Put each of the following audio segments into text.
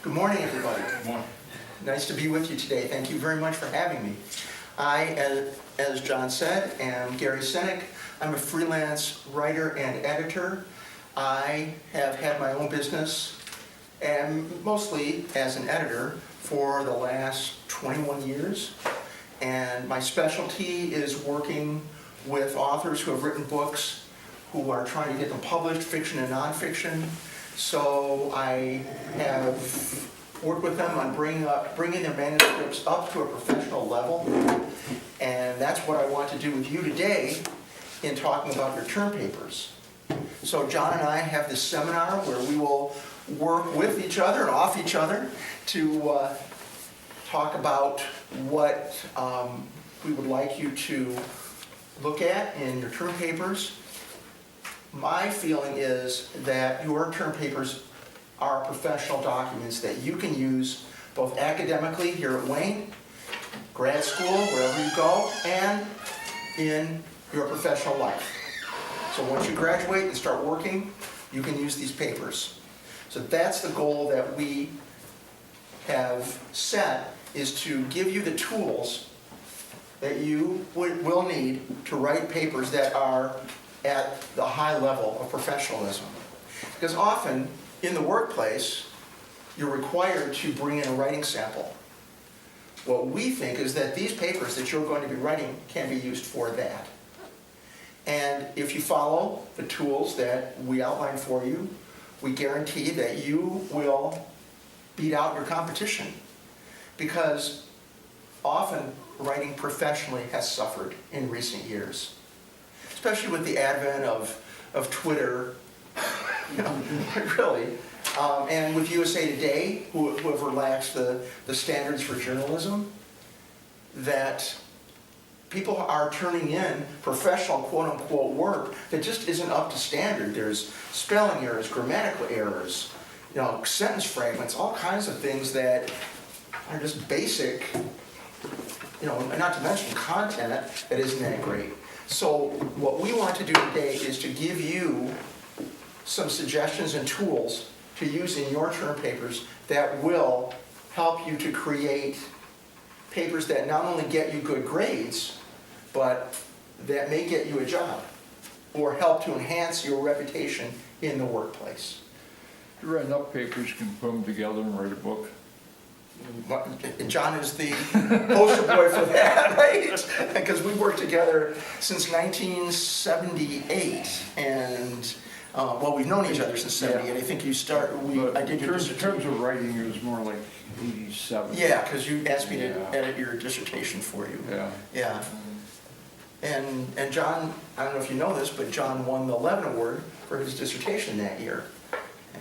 Good morning, everybody. Good morning. Nice to be with you today. Thank you very much for having me. I, as John said, am Gary Senick. I'm a freelance writer and editor. I have had my own business, and mostly as an editor, for the last 21 years. And my specialty is working with authors who have written books, who are trying to get them published, fiction and nonfiction. So I have worked with them on bringing their manuscripts up to a professional level. And that's what I want to do with you today in talking about your term papers. So John and I have this seminar where we will work with each other and off each other to talk about what we would like you to look at in your term papers. My feeling is that your term papers are professional documents that you can use both academically here at Wayne, grad school, wherever you go, and in your professional life. So once you graduate and start working, you can use these papers. So that's the goal that we have set, is to give you the tools that you will need to write papers that are at the high level of professionalism. Because often, in the workplace, you're required to bring in a writing sample. What we think is that these papers that you're going to be writing can be used for that. And if you follow the tools that we outline for you, we guarantee that you will beat out your competition. Because often, writing professionally has suffered in recent years. Especially with the advent of Twitter, really. And with USA Today, who have relaxed the standards for journalism, that people are turning in professional quote-unquote work that just isn't up to standard. There's spelling errors, grammatical errors, sentence fragments, all kinds of things that are just basic, not to mention content that isn't that great. So what we want to do today is to give you some suggestions and tools to use in your term papers that will help you to create papers that not only get you good grades, but that may get you a job or help to enhance your reputation in the workplace. If you write enough papers, you can put them together and write a book. John is the poster boy for that, right? Because we worked together since 1978, and we've known each other since '78. I think you started. I did your dissertation. In terms of writing, it was more like '87. Yeah, because you asked me to edit your dissertation for you. Yeah. Yeah. And John, I don't know if you know this, but John won the Levin Award for his dissertation that year,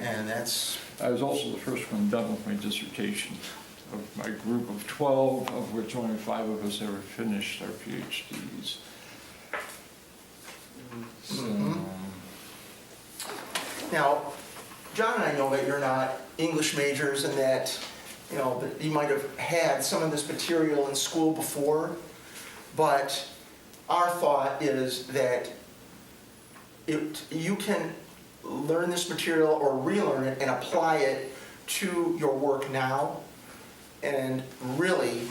and that's. I was also the first one done with my dissertation. Of my group of 12, of which only 5 of us ever finished our PhDs. So, Now, John and I know that you're not English majors and that, that you might have had some of this material in school before, but our thought is that you can learn this material or relearn it and apply it to your work now, and really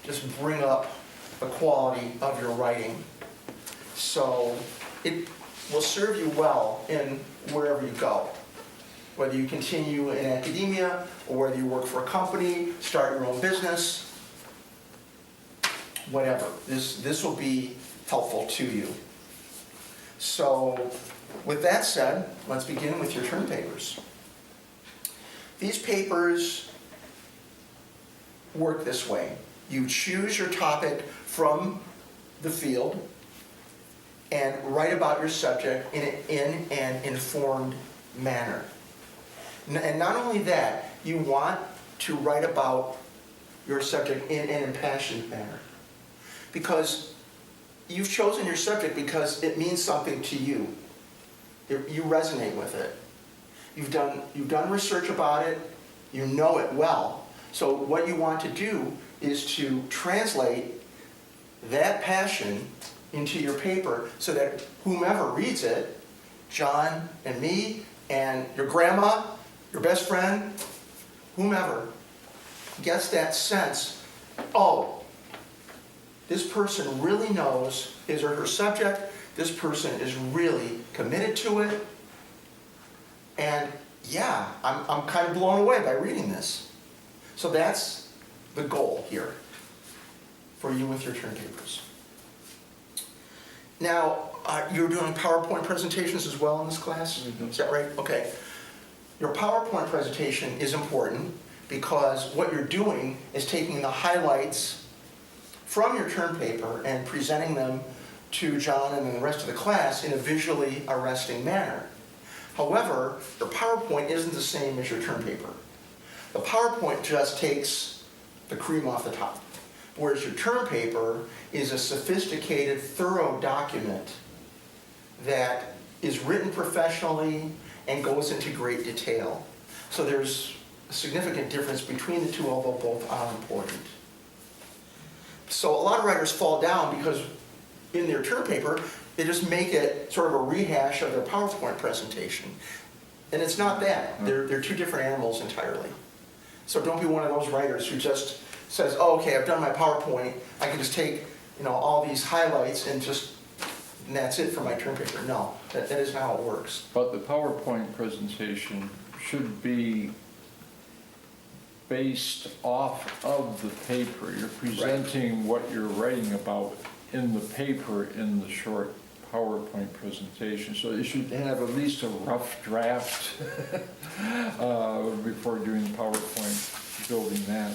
just bring up the quality of your writing. So it will serve you well in wherever you go. Whether you continue in academia, or whether you work for a company, start your own business, whatever. This will be helpful to you. So with that said, let's begin with your term papers. These papers work this way. You choose your topic from the field and write about your subject in an informed manner. And not only that, you want to write about your subject in an impassioned manner. Because you've chosen your subject because it means something to you. You resonate with it. You've done research about it. You know it well. So what you want to do is to translate that passion into your paper so that whomever reads it, John and me and your grandma, your best friend, whomever, gets that sense, oh, this person really knows his or her subject, this person is really committed to it, and yeah, I'm kind of blown away by reading this. So that's the goal here for you with your term papers. Now, you're doing PowerPoint presentations as well in this class? Mhm. Is that right? Okay. Your PowerPoint presentation is important because what you're doing is taking the highlights from your term paper and presenting them to John and then the rest of the class in a visually arresting manner. However, your PowerPoint isn't the same as your term paper. The PowerPoint just takes the cream off the top, whereas your term paper is a sophisticated, thorough document that is written professionally and goes into great detail. So there's a significant difference between the two, although both are important. So a lot of writers fall down because in their term paper, they just make it sort of a rehash of their PowerPoint presentation. And it's not that. They're two different animals entirely. So don't be one of those writers who just says, oh, okay, I've done my PowerPoint. I can just take, all these highlights and that's it for my term paper. No, that is not how it works. But the PowerPoint presentation should be based off of the paper. You're presenting what you're writing about in the paper in the short PowerPoint presentation. So you should have at least a rough draft before doing the PowerPoint, building that.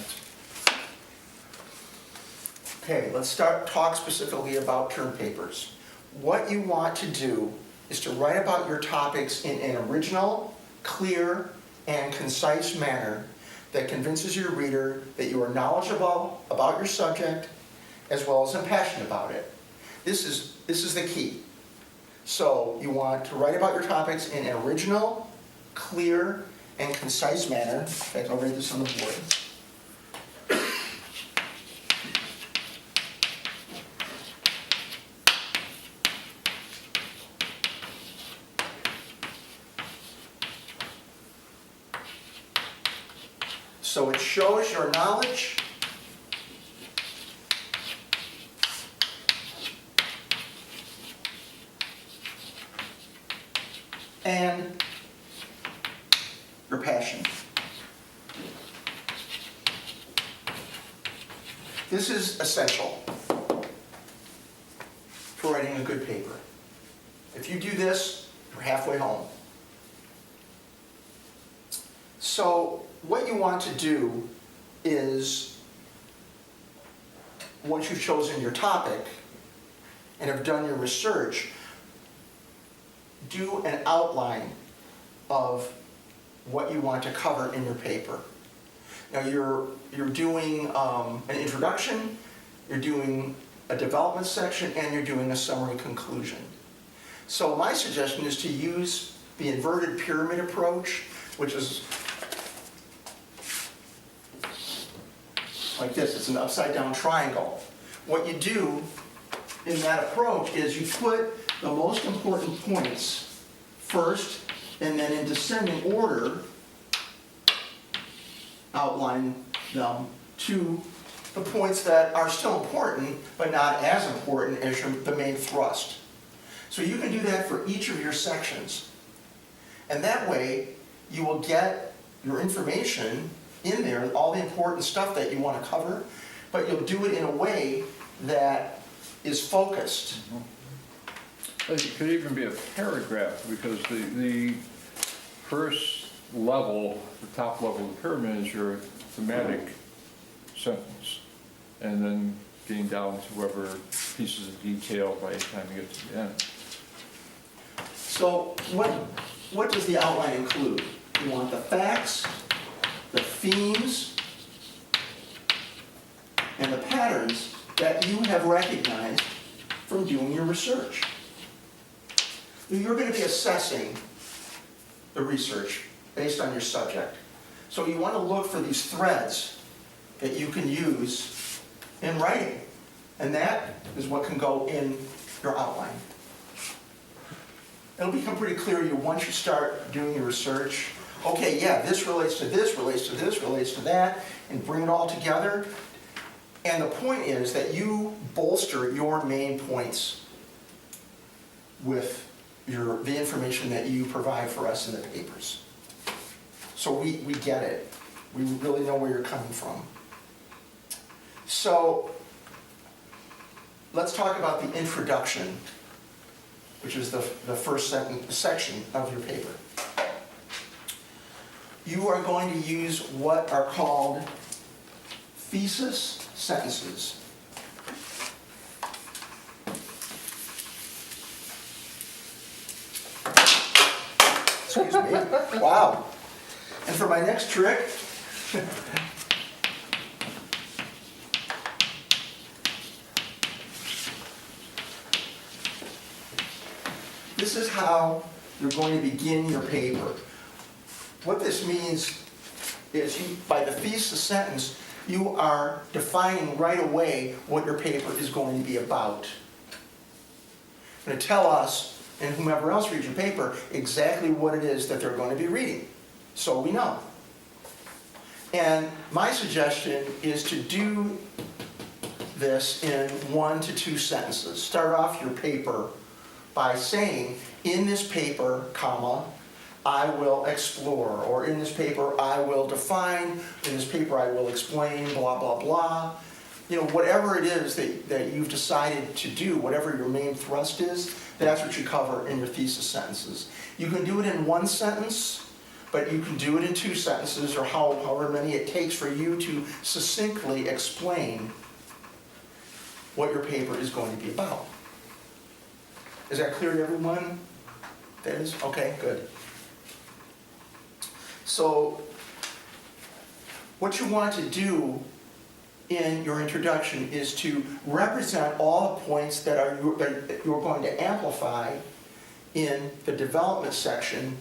Okay, let's talk specifically about term papers. What you want to do is to write about your topics in an original, clear, and concise manner that convinces your reader that you are knowledgeable about your subject as well as passionate about it. This is the key. So you want to write about your topics in an original, clear, and concise manner. In fact, I'll write this on the board. So it shows your knowledge and your passion. This is essential for writing a good paper. If you do this, you're halfway home. So what you want to do is, once you've chosen your topic and have done your research, do an outline of what you want to cover in your paper. Now you're doing an introduction, you're doing a development section, and you're doing a summary conclusion. So my suggestion is to use the inverted pyramid approach, which is like this. It's an upside down triangle. What you do in that approach is you put the most important points first, and then in descending order, outline them to the points that are still important, but not as important as the main thrust. So you can do that for each of your sections. And that way, you will get your information in there, all the important stuff that you want to cover, but you'll do it in a way that is focused. It could even be a paragraph, because the first level, the top level of the pyramid, is your thematic sentence, and then getting down to whatever pieces of detail by the time you get to the end. So what does the outline include? You want the facts, the themes, and the patterns that you have recognized from doing your research. You're going to be assessing the research based on your subject. So you want to look for these threads that you can use in writing. And that is what can go in your outline. It'll become pretty clear to you once you start doing your research okay, yeah, this relates to this, relates to this, relates to that, and bring it all together. And the point is that you bolster your main points with the information that you provide for us in the papers. So we get it. We really know where you're coming from. So let's talk about the introduction, which is the first section of your paper. You are going to use what are called thesis sentences. Excuse me. Wow. And for my next trick, this is how you're going to begin your paper. What this means is by the thesis sentence, you are defining right away what your paper is going to be about. You're going to tell us, and whomever else reads your paper, exactly what it is that they're going to be reading, so we know. And my suggestion is to do this in 1 to 2 sentences. Start off your paper by saying, in this paper, comma, I will explore, or in this paper I will define, in this paper I will explain, blah, blah, blah. You know, whatever it is that you've decided to do, whatever your main thrust is, that's what you cover in your thesis sentences. You can do it in 1 sentence, but you can do it in 2 sentences, or however many it takes for you to succinctly explain what your paper is going to be about. Is that clear to everyone? That is? Okay, good. So, what you want to do in your introduction is to represent all the points that you're going to amplify in the development section,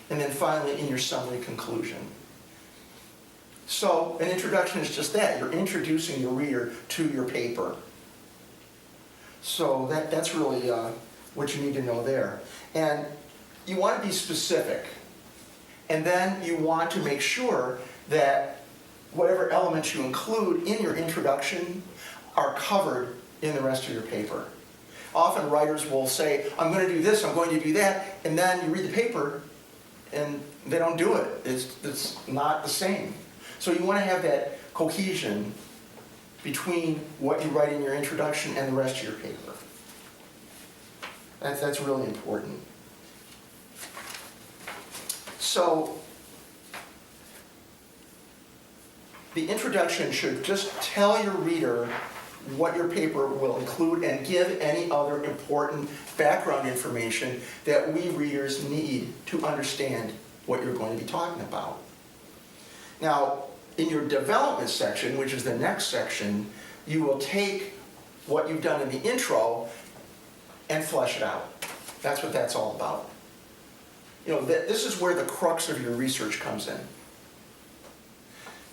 and then finally in your summary conclusion. So, an introduction is just that. You're introducing your reader to your paper. So that's really what you need to know there. And you want to be specific. And then you want to make sure that whatever elements you include in your introduction are covered in the rest of your paper. Often writers will say, I'm going to do this, I'm going to do that, and then you read the paper and they don't do it. It's not the same. So you want to have that cohesion between what you write in your introduction and the rest of your paper. That's really important. So, the introduction should just tell your reader what your paper will include and give any other important background information that we readers need to understand what you're going to be talking about. Now, in your development section, which is the next section, you will take what you've done in the intro and flesh it out. That's what that's all about. You know, this is where the crux of your research comes in.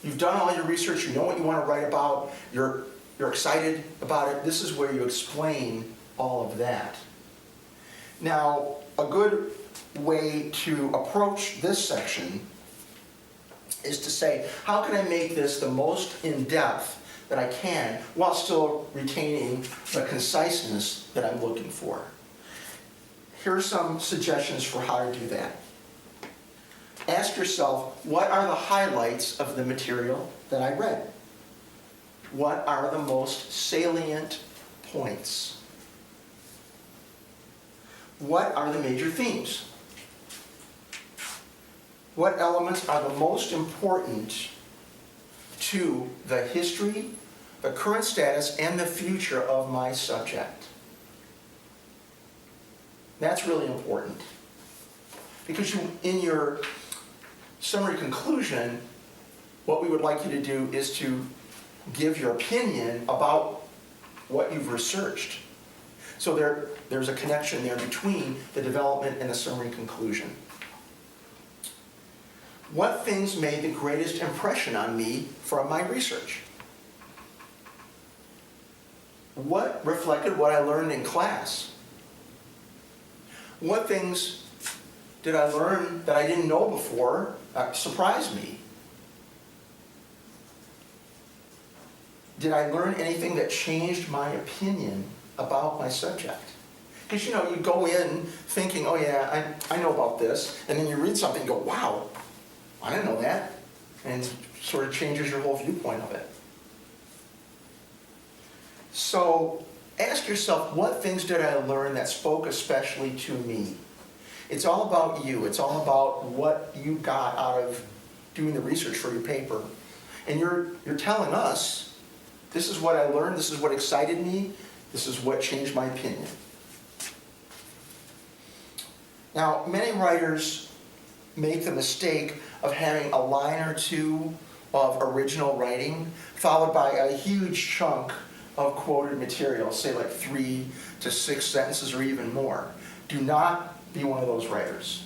You've done all your research, you know what you want to write about, you're excited about it. This is where you explain all of that. Now, a good way to approach this section is to say, how can I make this the most in-depth that I can while still retaining the conciseness that I'm looking for? Here are some suggestions for how to do that. Ask yourself, what are the highlights of the material that I read? What are the most salient points? What are the major themes? What elements are the most important to the history, the current status, and the future of my subject? That's really important. Because in your summary conclusion, what we would like you to do is to give your opinion about what you've researched. So there's a connection there between the development and the summary conclusion. What things made the greatest impression on me from my research? What reflected what I learned in class? What things did I learn that I didn't know before surprised me? Did I learn anything that changed my opinion about my subject? Because you go in thinking, oh yeah, I know about this, and then you read something and go, wow, I didn't know that, and sort of changes your whole viewpoint of it. So ask yourself, what things did I learn that spoke especially to me? It's all about you. It's all about what you got out of doing the research for your paper. And you're telling us, this is what I learned, this is what excited me, this is what changed my opinion. Now, many writers make the mistake of having a line or two of original writing, followed by a huge chunk of quoted material, say like 3 to 6 sentences or even more. Do not be one of those writers.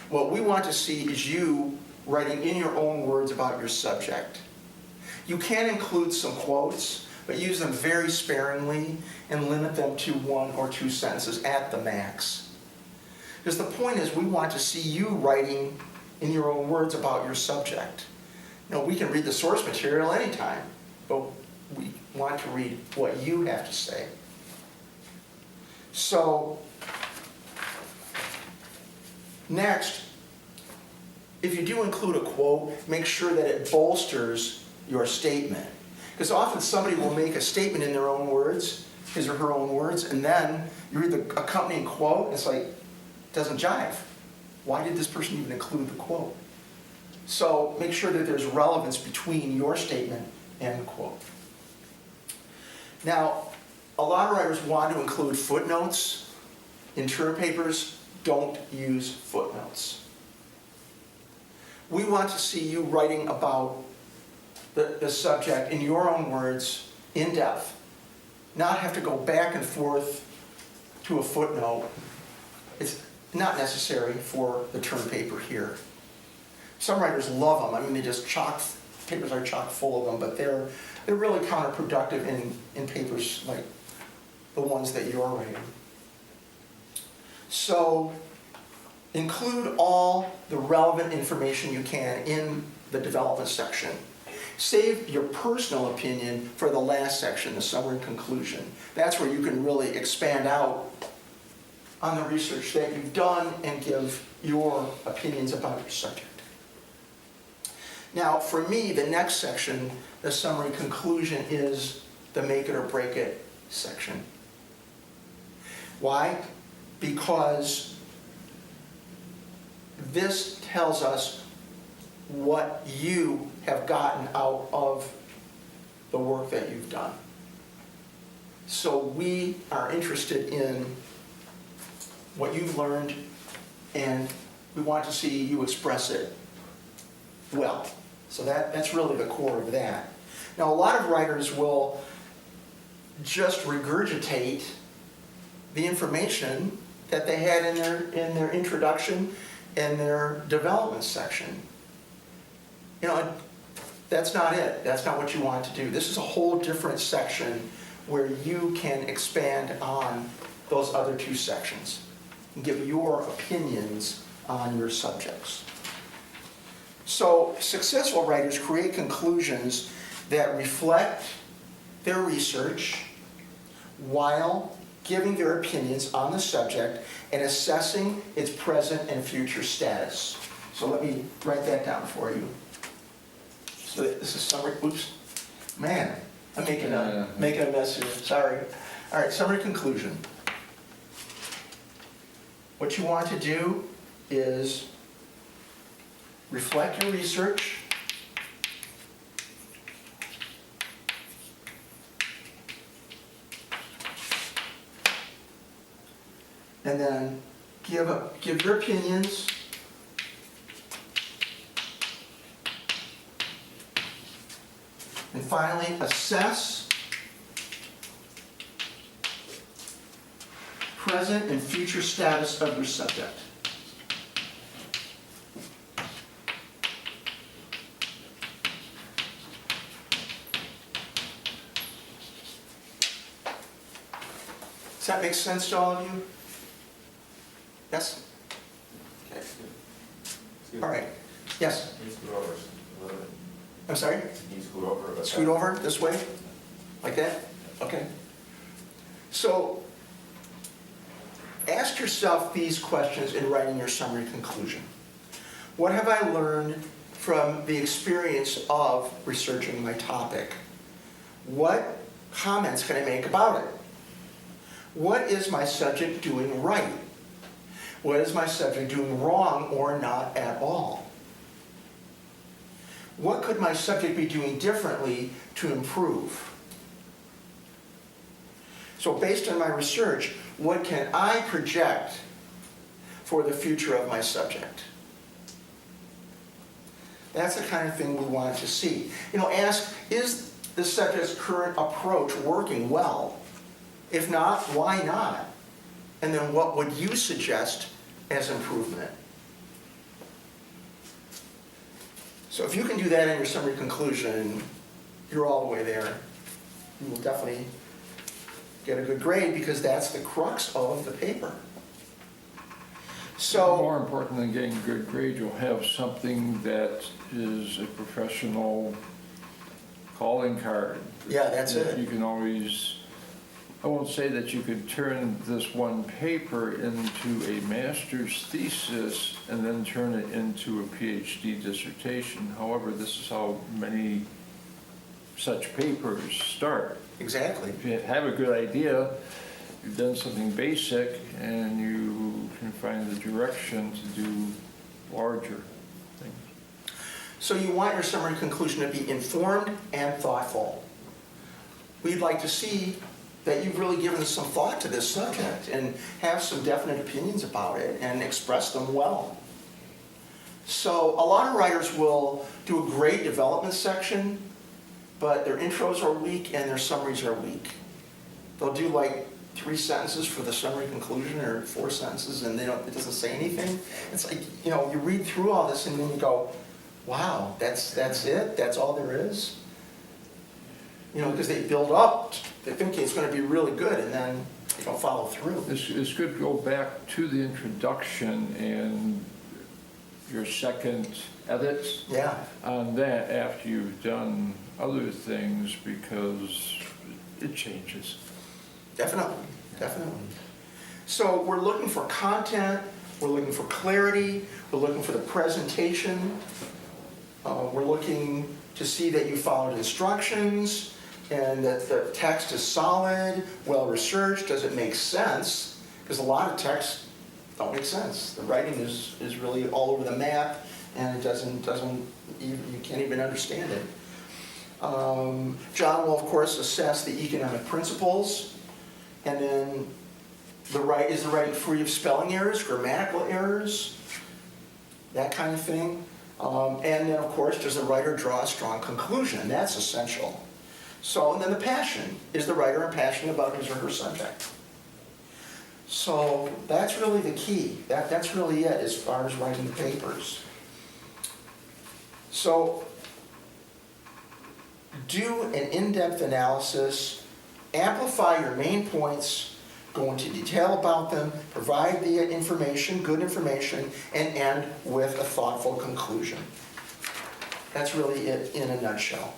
What we want to see is you writing in your own words about your subject. You can include some quotes, but use them very sparingly and limit them to 1 or 2 sentences at the max. Because the point is, we want to see you writing in your own words about your subject. We can read the source material anytime, but we want to read what you have to say. So, next, if you do include a quote, make sure that it bolsters your statement. Because often somebody will make a statement in their own words, his or her own words, and then you read the accompanying quote, and it's like, it doesn't jive. Why did this person even include the quote? So make sure that there's relevance between your statement and the quote. Now, a lot of writers want to include footnotes in term papers. Don't use footnotes. We want to see you writing about the subject in your own words, in depth. Not have to go back and forth to a footnote. It's not necessary for the term paper here. Some writers love them. I mean, papers are chock full of them, but they're really counterproductive in papers like the ones that you're writing. So include all the relevant information you can in the development section. Save your personal opinion for the last section, the summary and conclusion. That's where you can really expand out on the research that you've done and give your opinions about your subject. Now, for me, the next section, the summary conclusion, is the make it or break it section. Why? Because this tells us what you have gotten out of the work that you've done. So we are interested in what you've learned, and we want to see you express it well. So that's really the core of that. Now, a lot of writers will just regurgitate the information that they had in their introduction and their development section. That's not it. That's not what you want to do. This is a whole different section where you can expand on those other 2 sections and give your opinions on your subjects. So successful writers create conclusions that reflect their research while giving their opinions on the subject and assessing its present and future status. So let me write that down for you. So this is summary. Oops, man, I'm making a mess here. Sorry. All right, summary conclusion. What you want to do is reflect your research, and then give your opinions, and finally assess present and future status of your subject. Does that make sense to all of you? Yes? Okay. All right. Yes? Can you scoot over a little bit? I'm sorry? Can you scoot over a bit? Scoot over this way? Like that? Okay. So, ask yourself these questions in writing your summary conclusion. What have I learned from the experience of researching my topic? What comments can I make about it? What is my subject doing right? What is my subject doing wrong or not at all? What could my subject be doing differently to improve? So based on my research, what can I project for the future of my subject? That's the kind of thing we want to see. Ask, is the subject's current approach working well? If not, why not? And then what would you suggest as improvement? So if you can do that in your summary conclusion, you're all the way there. You will definitely get a good grade because that's the crux of the paper. So, More important than getting a good grade, you'll have something that is a professional calling card. yeah, that's That it. You can always, I won't say that you could turn this one paper into a master's thesis and then turn it into a PhD dissertation. However, this is how many such papers start. Exactly. If you have a good idea, you've done something basic, and you can find the direction to do larger things. So you want your summary conclusion to be informed and thoughtful. We'd like to see that you've really given some thought to this subject and have some definite opinions about it and express them well. So a lot of writers will do a great development section, but their intros are weak and their summaries are weak. They'll do like 3 sentences for the summary conclusion or 4 sentences and it doesn't say anything. It's like, you read through all this and then you go, wow, that's it? That's all there is? Because they build up, they think it's going to be really good and then they don't follow through. It's good to go back to the introduction and your second edit Yeah, on that after you've done other things, because it changes. definitely, definitely. So we're looking for content, we're looking for clarity, we're looking for the presentation, we're looking to see that you followed instructions and that the text is solid, well-researched, does it make sense? Because a lot of texts don't make sense. The writing is really all over the map and it doesn't you can't even understand it. John will, of course, assess the economic principles, and then is the writing free of spelling errors, grammatical errors, that kind of thing. And then, of course, does the writer draw a strong conclusion? That's essential. So, and then the passion. Is the writer passionate about his or her subject? So that's really the key. That's really it as far as writing the papers. So do an in-depth analysis, amplify your main points, go into detail about them, provide the information, good information, and end with a thoughtful conclusion. That's really it in a nutshell.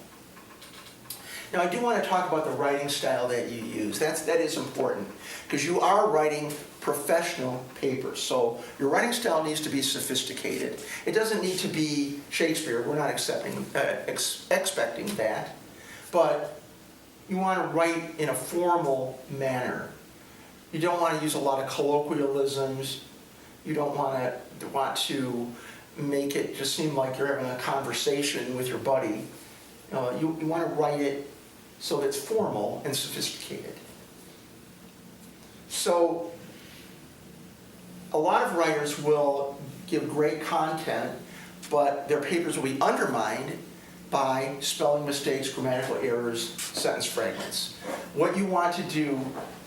Now, I do want to talk about the writing style that you use. That is important, because you are writing professional papers. So your writing style needs to be sophisticated. It doesn't need to be Shakespeare. We're not expecting that. But you want to write in a formal manner. You don't want to use a lot of colloquialisms. You don't want to make it just seem like you're having a conversation with your buddy. You want to write it so that it's formal and sophisticated. So a lot of writers will give great content, but their papers will be undermined by spelling mistakes, grammatical errors, sentence fragments. What you want to do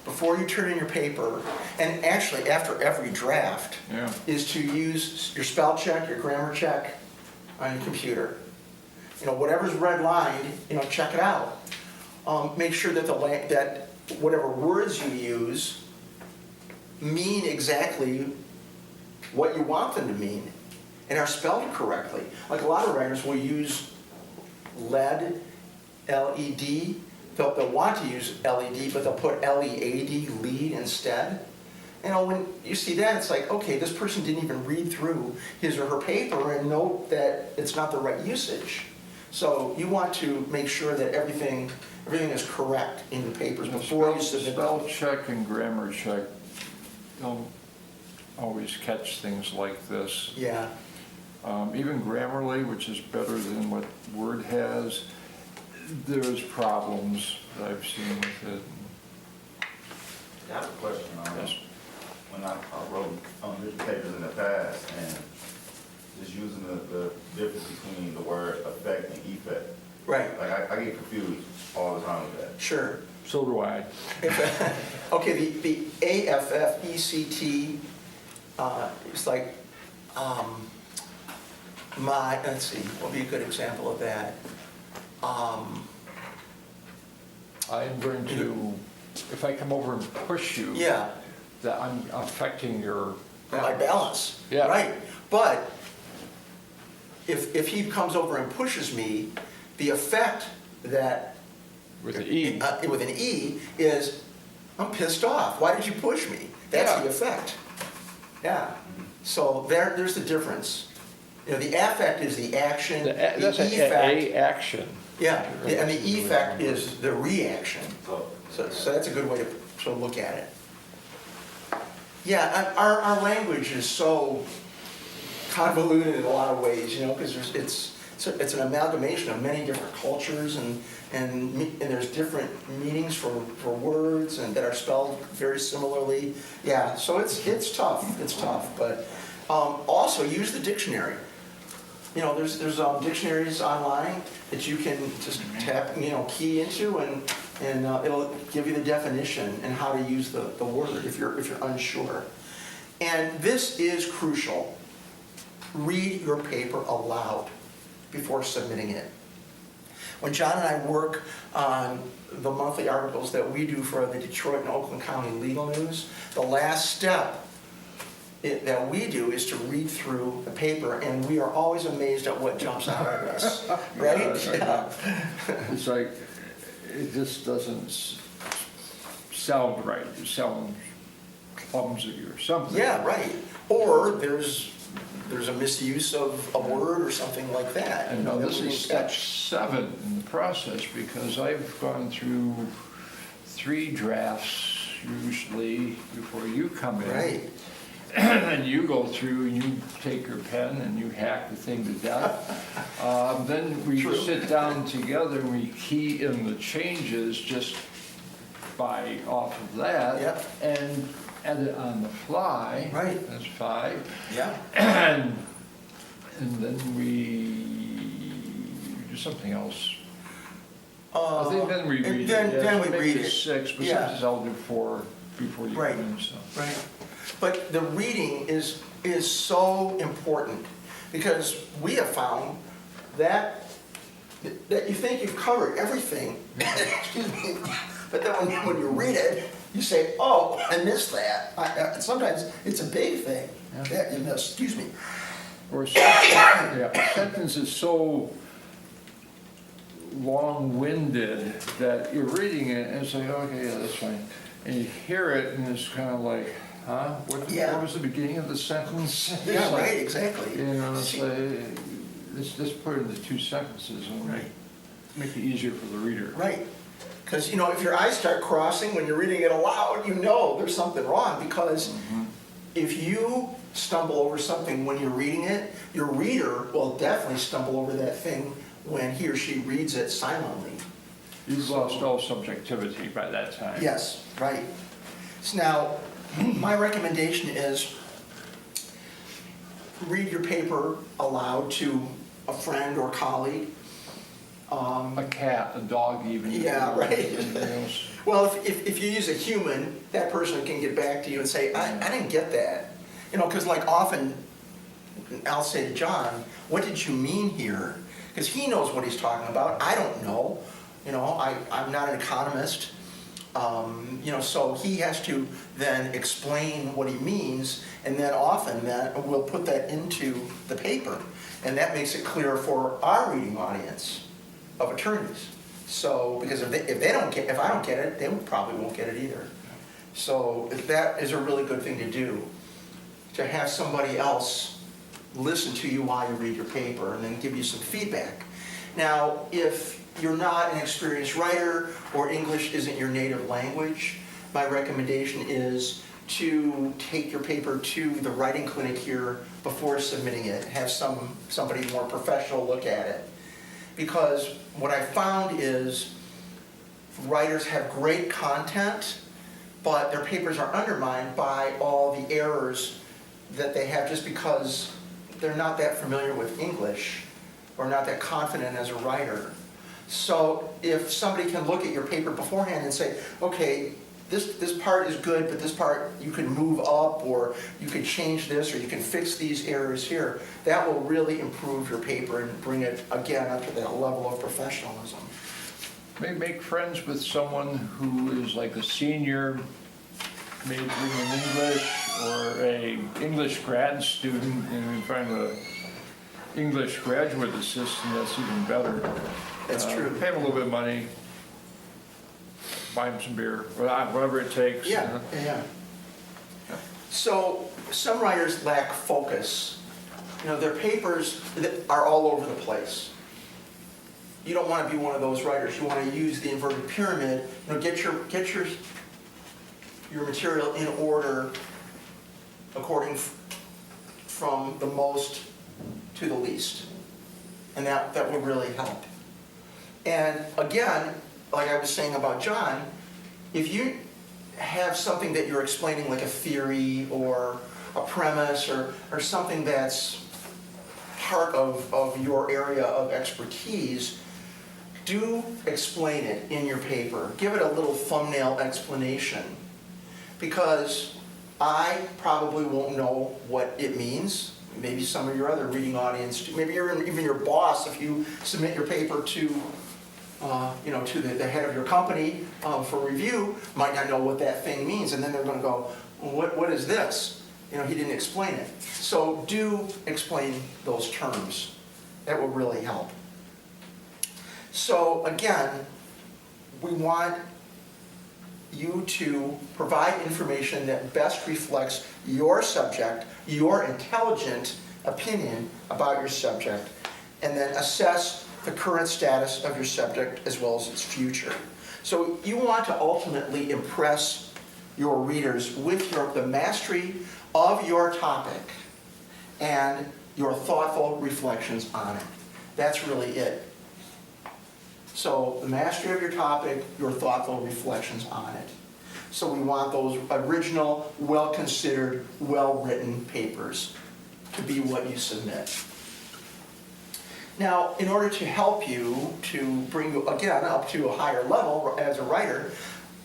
before you turn in your paper, and actually after every draft, is to use your spell check, your grammar check on your computer. Whatever's redlined, check it out. Make sure that that whatever words you use mean exactly what you want them to mean. and are spelled correctly. Like a lot of writers will use lead, L-E-D. They'll want to use L-E-D, but they'll put L-E-A-D, lead, instead. You know, when you see that, it's like, okay, this person didn't even read through his or her paper and note that it's not the right usage. So you want to make sure that everything is correct in the papers before you submit Spell them. check and grammar check don't always catch things like this. Yeah, Even Grammarly, which is better than what Word has, there's problems that I've seen with it. I have a question. Yes. When I wrote newspapers in the past, and just using the difference between the word effect and effect. right, Like, I get confused all the time with that. sure. So do I. Okay, the AFFECT, it's like, let's see, what would be a good example of that? I'm going to, if I come over and push you, Yeah, that I'm affecting your my balance. Yeah. Right, but if he comes over and pushes me, the effect that, with the E. with an E, is, I'm pissed off, why did you push me? That's Yeah. the effect. Yeah, so there's the difference. You know, the affect is the action, the That's an effect, A action. yeah, and the effect is the reaction. So, So that's a good way to look at it. Yeah, our language is so convoluted in a lot of ways, you know, because it's an amalgamation of many different cultures, and there's different meanings for words and that are spelled very similarly. Yeah, so it's tough, but also use the dictionary. You know, there's dictionaries online that you can just tap, key into, and it'll give you the definition and how to use the word if you're unsure. And this is crucial. Read your paper aloud before submitting it. When John and I work on the monthly articles that we do for the Detroit and Oakland County Legal News, the last step that we do is to read through the paper, and we are always amazed at what jumps out at us, right? Yeah. It's like, it just doesn't sound right. It sounds clumsy or something. Yeah, right. Or there's a misuse of a word or something like that. And now that this we is didn't step catch. 7 in the process, because I've gone through 3 drafts usually before you come in. Right. And you go through and you take your pen and you hack the thing to death. Then we True. sit down together and we key in the changes just by off of that. Yep. And edit on the fly. Right. That's 5. Yeah. And then we do something else. I think then we and read then- it. Yeah, then so we maybe read it's it. 6, but Yeah. sometimes I'll do 4 before you Right. come in, so. Right. But the reading is so important, because we have found that you think you've covered everything, excuse me, but then when you read it, you say, oh, I missed that. And sometimes it's a big thing that you missed, excuse me. Or a sentence is so long-winded that you're reading it and it's like, okay, yeah, that's fine. And you hear it and it's kind of like, huh? What was the beginning of the sentence? It's Yeah, like, right, exactly. You know, it's like, let's just put it into 2 sentences and Right. make it easier for the reader. Right. Because, if your eyes start crossing when you're reading it aloud, there's something wrong, because if you stumble over something when you're reading it, your reader will definitely stumble over that thing when he or she reads it silently. You've lost all subjectivity by that time. Yes, right. So now, my recommendation is read your paper aloud to a friend or colleague. A cat, a dog even. Yeah, right. Anything else. Well, if you use a human, that person can get back to you and say, I didn't get that. Because like often, I'll say to John, what did you mean here? Because he knows what he's talking about. I don't know. I'm not an economist. So he has to then explain what he means, and then often we'll put that into the paper. And that makes it clearer for our reading audience of attorneys. So, because if I don't get it, they probably won't get it either. So that is a really good thing to do, to have somebody else listen to you while you read your paper and then give you some feedback. Now, if you're not an experienced writer or English isn't your native language, my recommendation is to take your paper to the writing clinic here before submitting it. Have somebody more professional look at it. Because what I found is writers have great content, but their papers are undermined by all the errors that they have just because they're not that familiar with English or not that confident as a writer. So if somebody can look at your paper beforehand and say, okay, this part is good, but this part you can move up, or you can change this, or you can fix these errors here, that will really improve your paper and bring it, again, up to that level of professionalism. Maybe make friends with someone who is like a senior majoring in English or a English grad student, and find a English graduate assistant that's even better. That's true. Pay them a little bit of money, buy them some beer, whatever it takes. Yeah. So some writers lack focus. Their papers are all over the place. You don't want to be one of those writers. You want to use the inverted pyramid. Get your material in order according from the most to the least. And that would really help. And again, like I was saying about John, if you have something that you're explaining, like a theory or a premise or something that's part of your area of expertise, do explain it in your paper. Give it a little thumbnail explanation, because I probably won't know what it means. Maybe some of your other reading audience do. Maybe even your boss, if you submit your paper to the head of your company for review, might not know what that thing means, and then they're going to go, what is this? He didn't explain it. So do explain those terms. That will really help. So again, we want you to provide information that best reflects your subject, your intelligent opinion about your subject, and then assess the current status of your subject as well as its future. So you want to ultimately impress your readers with the mastery of your topic and your thoughtful reflections on it. That's really it. So the mastery of your topic, your thoughtful reflections on it. So we want those original, well-considered, well-written papers to be what you submit. Now, in order to help you, to bring you, again, up to a higher level as a writer,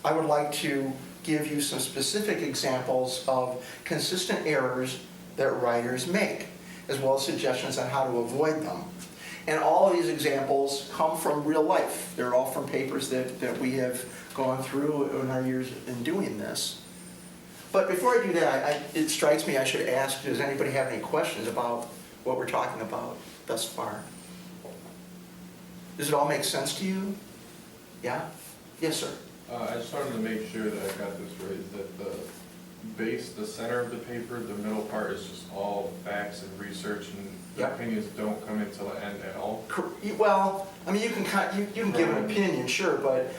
I would like to give you some specific examples of consistent errors that writers make, as well as suggestions on how to avoid them. And all of these examples come from real life. They're all from papers that we have gone through in our years in doing this. But before I do that, it strikes me I should ask, does anybody have any questions about what we're talking about thus far? Does it all make sense to you? Yeah? Yes, sir. I just wanted to make sure that I got this right, that the center of the paper, the middle part is just all facts and research, and the Yep. opinions don't come into the end at all? Well, I mean, you can give an opinion, sure, but,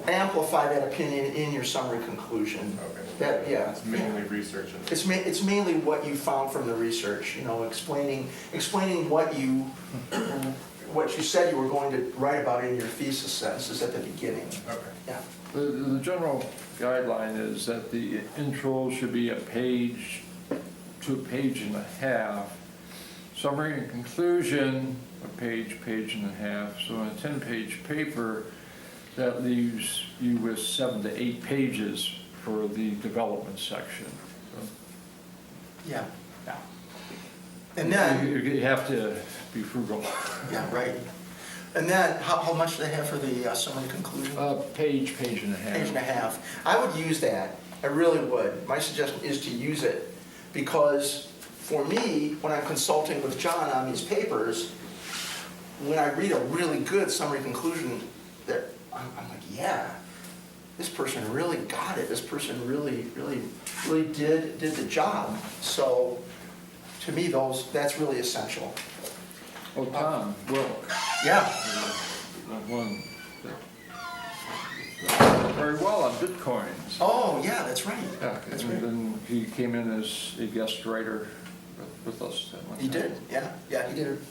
amplify that opinion in your summary conclusion. Okay. Yeah. It's mainly research. It's mainly what you found from the research, explaining what you said you were going to write about in your thesis sentences at the beginning. Okay. Yeah. The general guideline is that the intro should be a page to a page and a half. Summary and conclusion, a page, page and a half. So in a 10-page paper, that leaves you with 7 to 8 pages for the development section. So Yeah. And then, you have to be frugal. yeah, right. And then, how much do they have for the summary conclusion? Page and a half. Page and a half. I would use that, I really would. My suggestion is to use it, because for me, when I'm consulting with John on these papers, when I read a really good summary conclusion, that I'm like, yeah, this person really got it. This person really did the job. So, to me, that's really essential. Oh, Tom, well, Yeah. one, very well on Bitcoins. Oh, yeah, that's right. Yeah, That's and right. then he came in as a guest writer with us that one He time. did, yeah,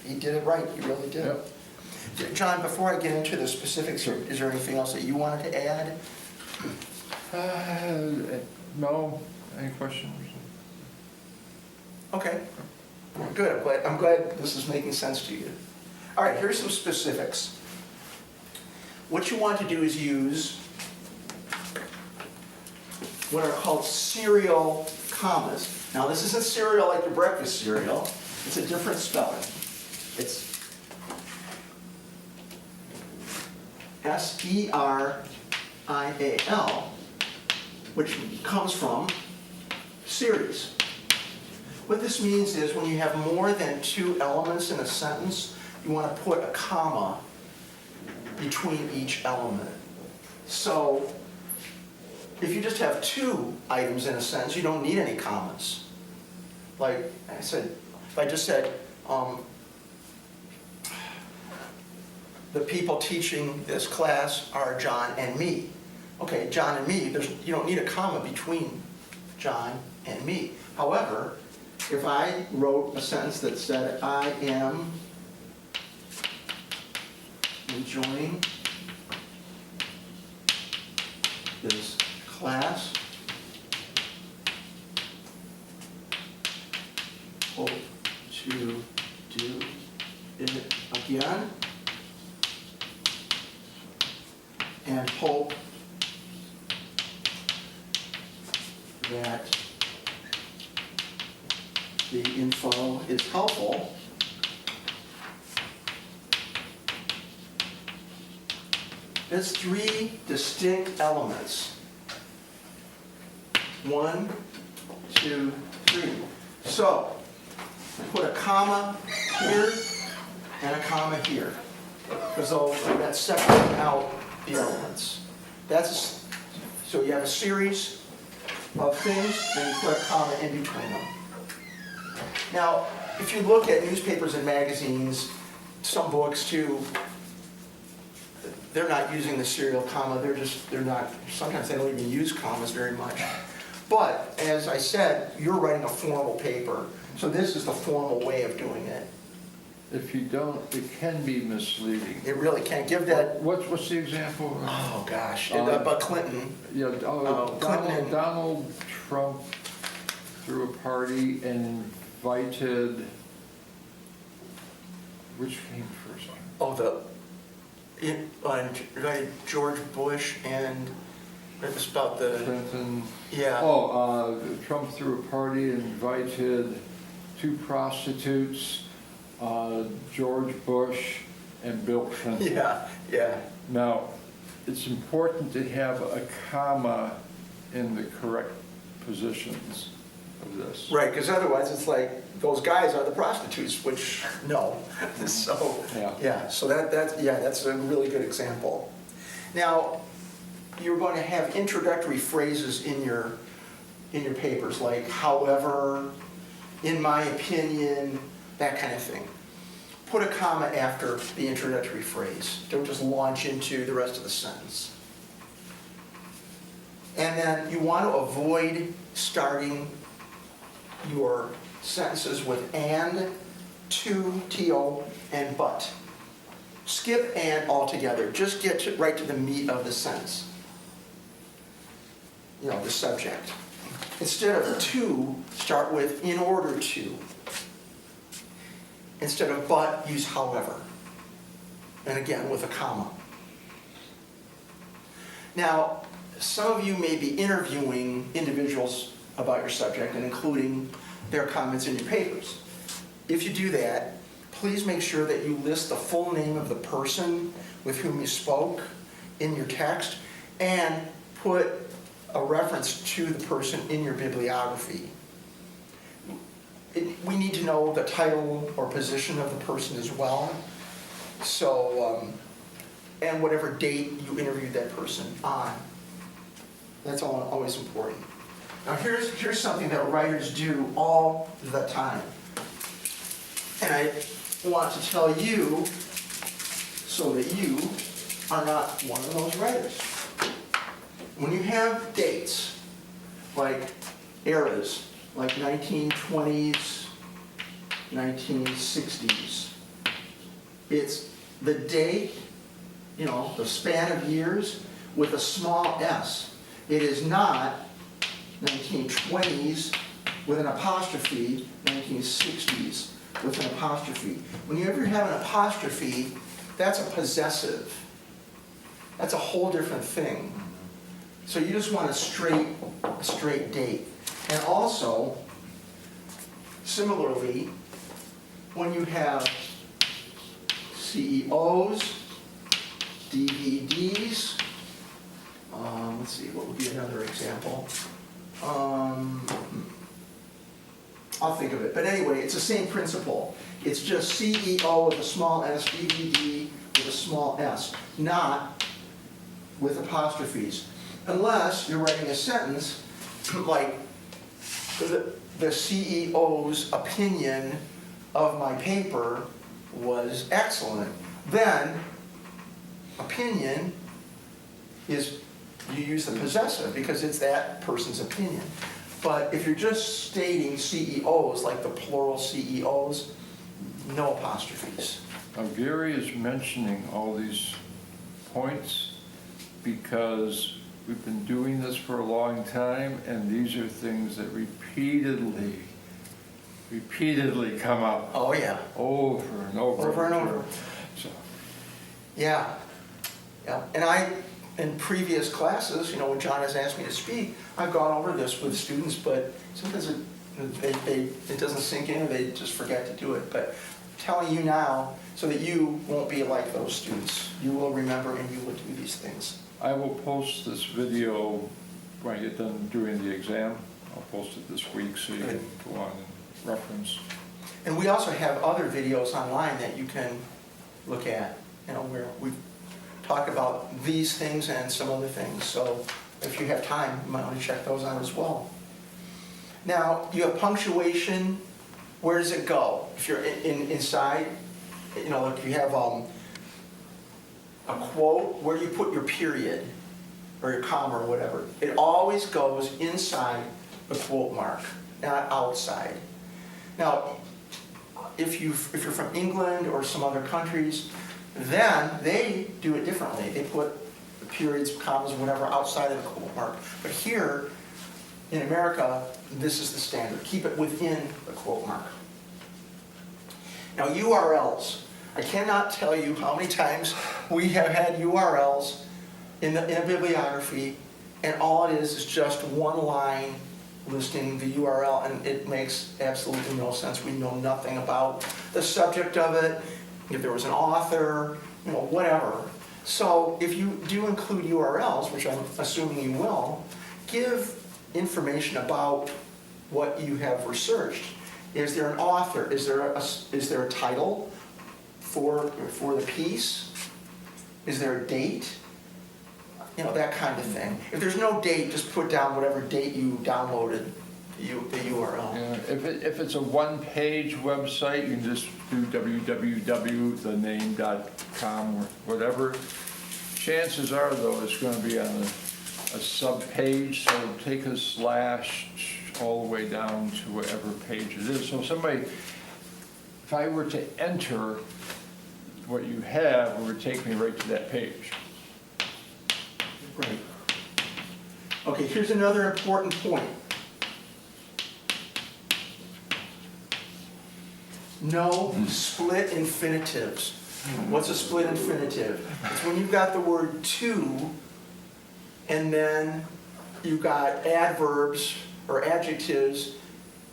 he did it right, he really did. Yep. John, before I get into the specifics, is there anything else that you wanted to add? No, any questions? Okay, good, I'm glad this is making sense to you. All right, here's some specifics. What you want to do is use what are called serial commas. Now, this isn't cereal like your breakfast cereal, it's a different spelling. It's S-E-R-I-A-L, which comes from series. What this means is when you have more than two elements in a sentence, you want to put a comma between each element. So, if you just have two items in a sentence, you don't need any commas. Like I said, if I just said, the people teaching this class are John and me. Okay, John and me, you don't need a comma between John and me. However, if I wrote a sentence that said, I am enjoying this class, hope to do it again, and hope that the info is helpful. There's three distinct elements. 1, 2, 3. So, put a comma here and a comma here, because that's separating out the elements. So you have a series of things, and you put a comma in between them. Now, if you look at newspapers and magazines, some books too, they're not using the serial comma, sometimes they don't even use commas very much. But, as I said, you're writing a formal paper, so this is the formal way of doing it. If you don't, it can be misleading. It really can't give that, What's the example? oh gosh, Um, but Clinton, Yeah, Clinton and- Donald Trump threw a party and invited, which came first? invited George Bush and, it was about the, Clinton. yeah. Trump threw a party and invited two prostitutes, George Bush and Bill Clinton. Yeah. Now, it's important to have a comma in the correct positions of this. Right, because otherwise it's like, those guys are the prostitutes, which, no. So, Yeah. so that's a really good example. Now, you're going to have introductory phrases in your papers, like however, in my opinion, that kind of thing. Put a comma after the introductory phrase. Don't just launch into the rest of the sentence. And then you want to avoid starting your sentences with and, to, to, and but. Skip and altogether. Just get right to the meat of the sentence. The subject. Instead of to, start with in order to. Instead of but, use however. And again, with a comma. Now, some of you may be interviewing individuals about your subject and including their comments in your papers. If you do that, please make sure that you list the full name of the person with whom you spoke in your text, and put a reference to the person in your bibliography. We need to know the title or position of the person as well. So, and whatever date you interviewed that person on. That's always important. Now here's something that writers do all the time. And I want to tell you so that you are not one of those writers. When you have dates, like eras, like 1920s, 1960s, it's the date, the span of years with a small s. It is not 1920s with an apostrophe, 1960s with an apostrophe. When you ever have an apostrophe, that's a possessive. That's a whole different thing. So you just want a straight date. And also, similarly, when you have CEOs, DVDs, let's see, what would be another example? I'll think of it. But anyway, it's the same principle. It's just CEO with a small s, DVD with a small s, not with apostrophes. Unless you're writing a sentence like, the CEO's opinion of my paper was excellent. Then, opinion is, you use the possessive because it's that person's opinion. But if you're just stating CEOs, like the plural CEOs, no apostrophes. Now, Gary is mentioning all these points because we've been doing this for a long time, and these are things that repeatedly come up Oh, yeah. over and over. Over and over. So, Yeah. And in previous classes, when John has asked me to speak, I've gone over this with students, but sometimes it doesn't sink in, or they just forget to do it. But I'm telling you now, so that you won't be like those students. You will remember and you will do these things. I will post this video when I get done doing the exam. I'll post it this week so you can go on and reference. And we also have other videos online that you can look at, where we talk about these things and some other things. So if you have time, you might want to check those out as well. Now, you have punctuation. Where does it go? If you're inside, like you have a quote, where do you put your period or your comma or whatever? It always goes inside the quote mark, not outside. Now, if you're from England or some other countries, then they do it differently. They put the periods, commas, whatever outside of the quote mark. But here in America, this is the standard. Keep it within the quote mark. Now, URLs. I cannot tell you how many times we have had URLs in a bibliography, and all it is just one line listing the URL, and it makes absolutely no sense. We know nothing about the subject of it, if there was an author, whatever. So if you do include URLs, which I'm assuming you will, give information about what you have researched. Is there an author? Is there a title for the piece? Is there a date? That kind of thing. If there's no date, just put down whatever date you downloaded the URL. Yeah, if it's a one-page website, you can just do www.thename.com or whatever. Chances are, though, it's going to be on a sub-page, so take a slash all the way down to whatever page it is. So if I were to enter what you have, it would take me right to that page. Right. Okay, here's another important point. No split infinitives. What's a split infinitive? It's when you've got the word to, and then you've got adverbs or adjectives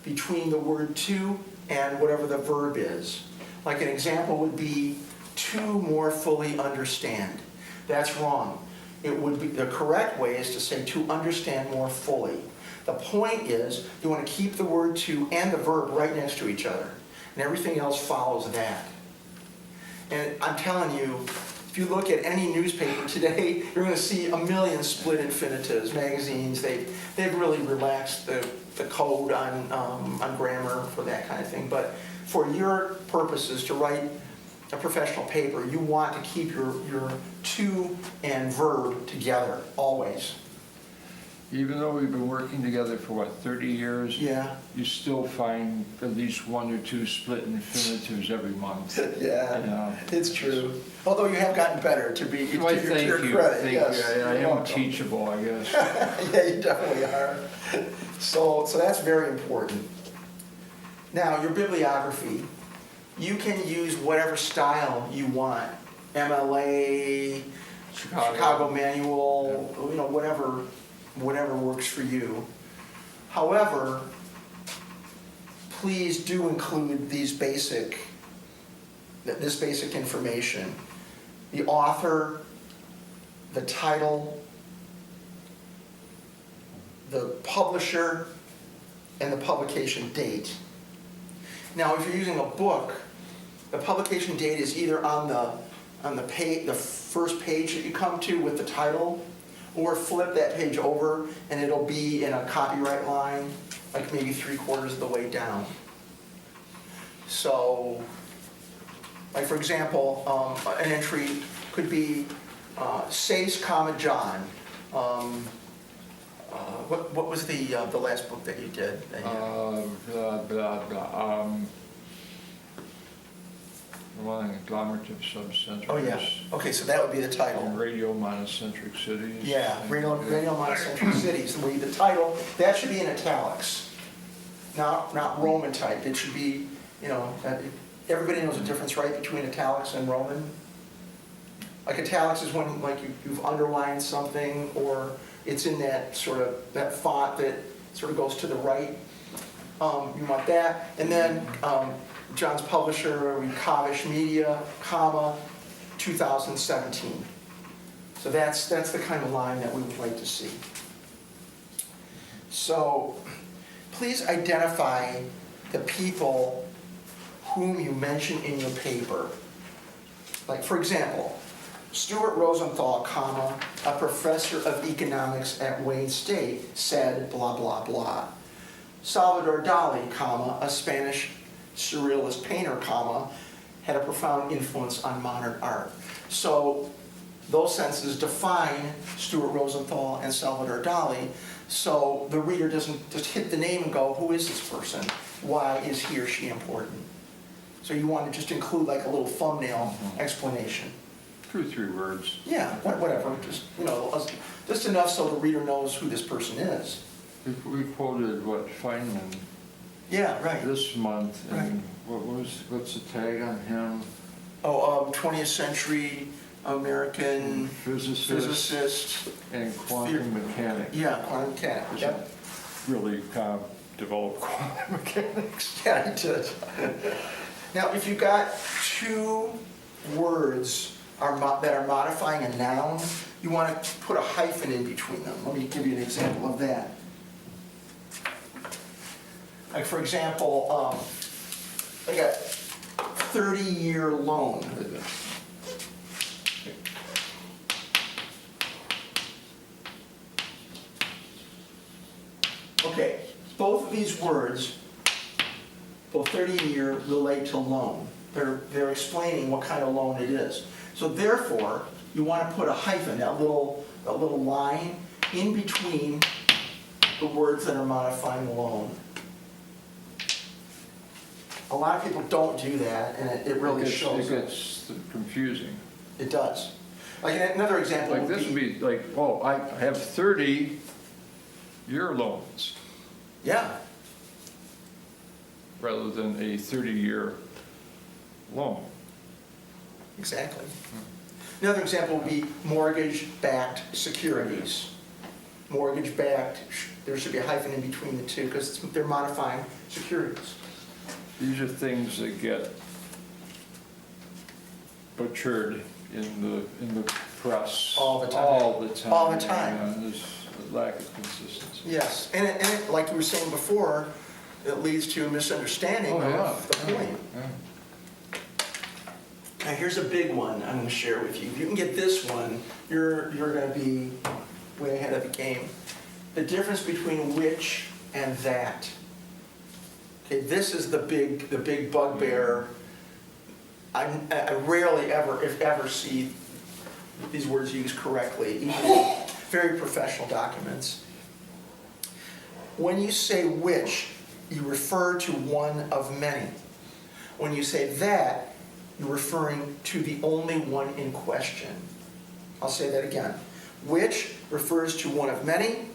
between the word to and whatever the verb is. Like an example would be to more fully understand. That's wrong. It would be, the correct way is to say to understand more fully. The point is, you want to keep the word to and the verb right next to each other, and everything else follows that. And I'm telling you, if you look at any newspaper today, you're going to see a million split infinitives. Magazines, they've really relaxed the code on grammar for that kind of thing. But for your purposes, to write a professional paper, you want to keep your to and verb together, always. Even though we've been working together for, what, 30 years? Yeah. You still find at least 1 or 2 split infinitives every month. Yeah, it's true. Although you have gotten better, to be, Why, give your thank you. credit. Thank Yes, you. I you're am welcome. teachable, I guess. Yeah, you definitely are. So that's very important. Now, your bibliography, you can use whatever style you want. MLA, Chicago Manual, you know, whatever works for you. However, please do include this basic information. The author, the title, the publisher, and the publication date. Now, if you're using a book, the publication date is either on the page, the first page that you come to with the title, or flip that page over and it'll be in a copyright line, like maybe 3/4 of the way down. So, like for example, an entry could be Sase, John. What was the last book that you did? Blah, blah, blah. One agglomerative subcentric. Oh, yeah. Okay, so that would be the title. Radio monocentric cities. Yeah, radio monocentric cities. The title, that should be in italics, not Roman type. It should be, you know, everybody knows the difference, right, between italics and Roman? Like italics is when like you've underlined something, or it's in that sort of, that font that sort of goes to the right. You want that. And then John's publisher, Kavish Media, comma, 2017. So that's the kind of line that we would like to see. So please identify the people whom you mention in your paper. Like for example, Stuart Rosenthal, comma, a professor of economics at Wayne State, said blah, blah, blah. Salvador Dali, comma, a Spanish surrealist painter, comma, had a profound influence on modern art. So those sentences define Stuart Rosenthal and Salvador Dali, so the reader doesn't just hit the name and go, who is this person? Why is he or she important? So you want to just include like a little thumbnail explanation. 2 or 3 words. Yeah, whatever, just, you know, just enough so the reader knows who this person is. We quoted, what, Feynman Yeah, right. this month, Right. and what's the tag on him? Oh, 20th century American physicist. And quantum mechanic. Yeah, quantum mechanic. Yep. Really developed quantum mechanics. Yeah, he did. Now, if you've got 2 words that are modifying a noun, you want to put a hyphen in between them. Let me give you an example of that. Like for example, I got 30-year loan. Okay, both of these words, both 30 and year, relate to loan. They're explaining what kind of loan it is. So therefore, you want to put a hyphen, that little line, in between the words that are modifying the loan. A lot of people don't do that, and it really shows. It gets confusing. It does. Like another example Like this would be like, oh, I have 30-year loans, Yeah, rather than a 30-year loan. exactly. Another example would be mortgage-backed securities. Mortgage-backed, there should be a hyphen in between the two because they're modifying securities. These are things that get butchered in the press. All the time. All the time. All the time. And there's a lack of consistency. Yes, and it, like you were saying before, it leads to a misunderstanding Oh, yeah. of the point. Yeah. Now, here's a big one I'm going to share with you. If you can get this one, you're going to be way ahead of the game. The difference between which and that. Okay, this is the big bugbear. I rarely ever, if ever, see these words used correctly, even in very professional documents. When you say which, you refer to one of many. When you say that, you're referring to the only one in question. I'll say that again. Which refers to one of many.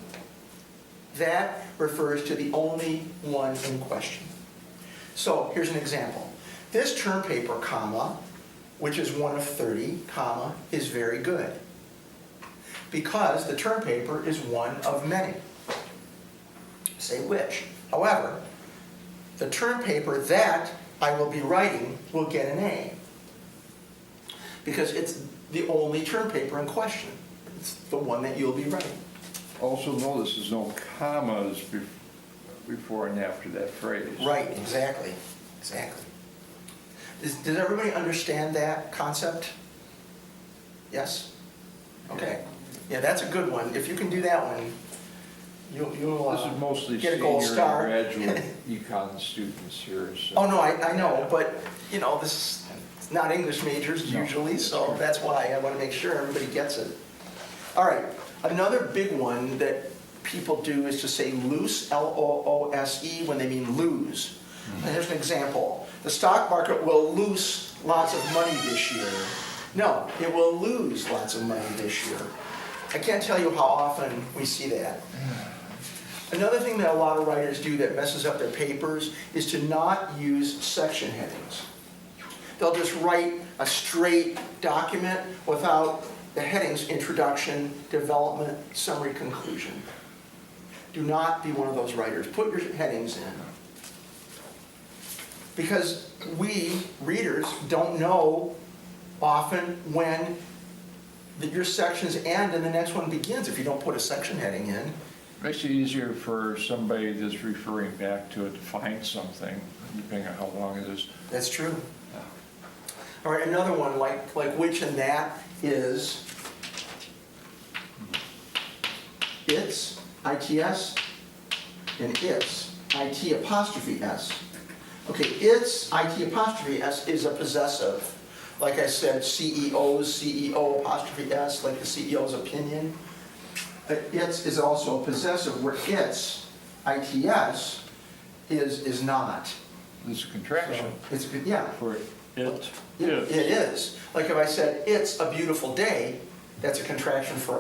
That refers to the only one in question. So here's an example. This term paper, comma, which is one of 30, comma, is very good. Because the term paper is one of many. Say which. However, the term paper that I will be writing will get an A. Because it's the only term paper in question. It's the one that you'll be writing. Also notice there's no commas before and after that phrase. Right, exactly, exactly. Does everybody understand that concept? Yes? Okay. Yeah, that's a good one. If you can do that one, you'll This is mostly get a senior gold and star. graduate econ students here. So. Oh, no, I know, but, you know, this is not English majors No. usually, so that's why I want to make sure everybody gets it. All right, another big one that people do is to say loose, L-O-O-S-E, when they mean lose. And here's an example. The stock market will lose lots of money this year. No, it will lose lots of money this year. I can't tell you how often we see that. Another thing that a lot of writers do that messes up their papers is to not use section headings. They'll just write a straight document without the headings: introduction, development, summary, conclusion. Do not be one of those writers. Put your headings in. Because we, readers, don't know often when your sections end and the next one begins if you don't put a section heading in. Makes it easier for somebody that's referring back to it to find something, depending on how long it is. That's true. All right, another one like which and that is its, I-T-S, and its, I-T apostrophe S. Okay, its, I-T apostrophe S is a possessive. Like I said, CEO's, CEO apostrophe S, like the CEO's opinion. Its is also a possessive, where its, I-T-S, is not. It's a contraction So it's, yeah. for it. It is. Like if I said, it's a beautiful day, that's a contraction for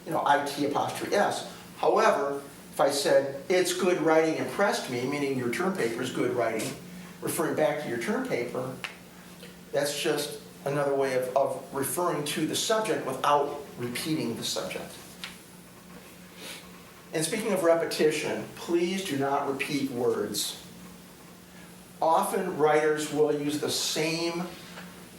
IT apostrophe S. However, if I said, it's good writing impressed me, meaning your term paper is good writing, referring back to your term paper, that's just another way of referring to the subject without repeating the subject. And speaking of repetition, please do not repeat words. Often writers will use the same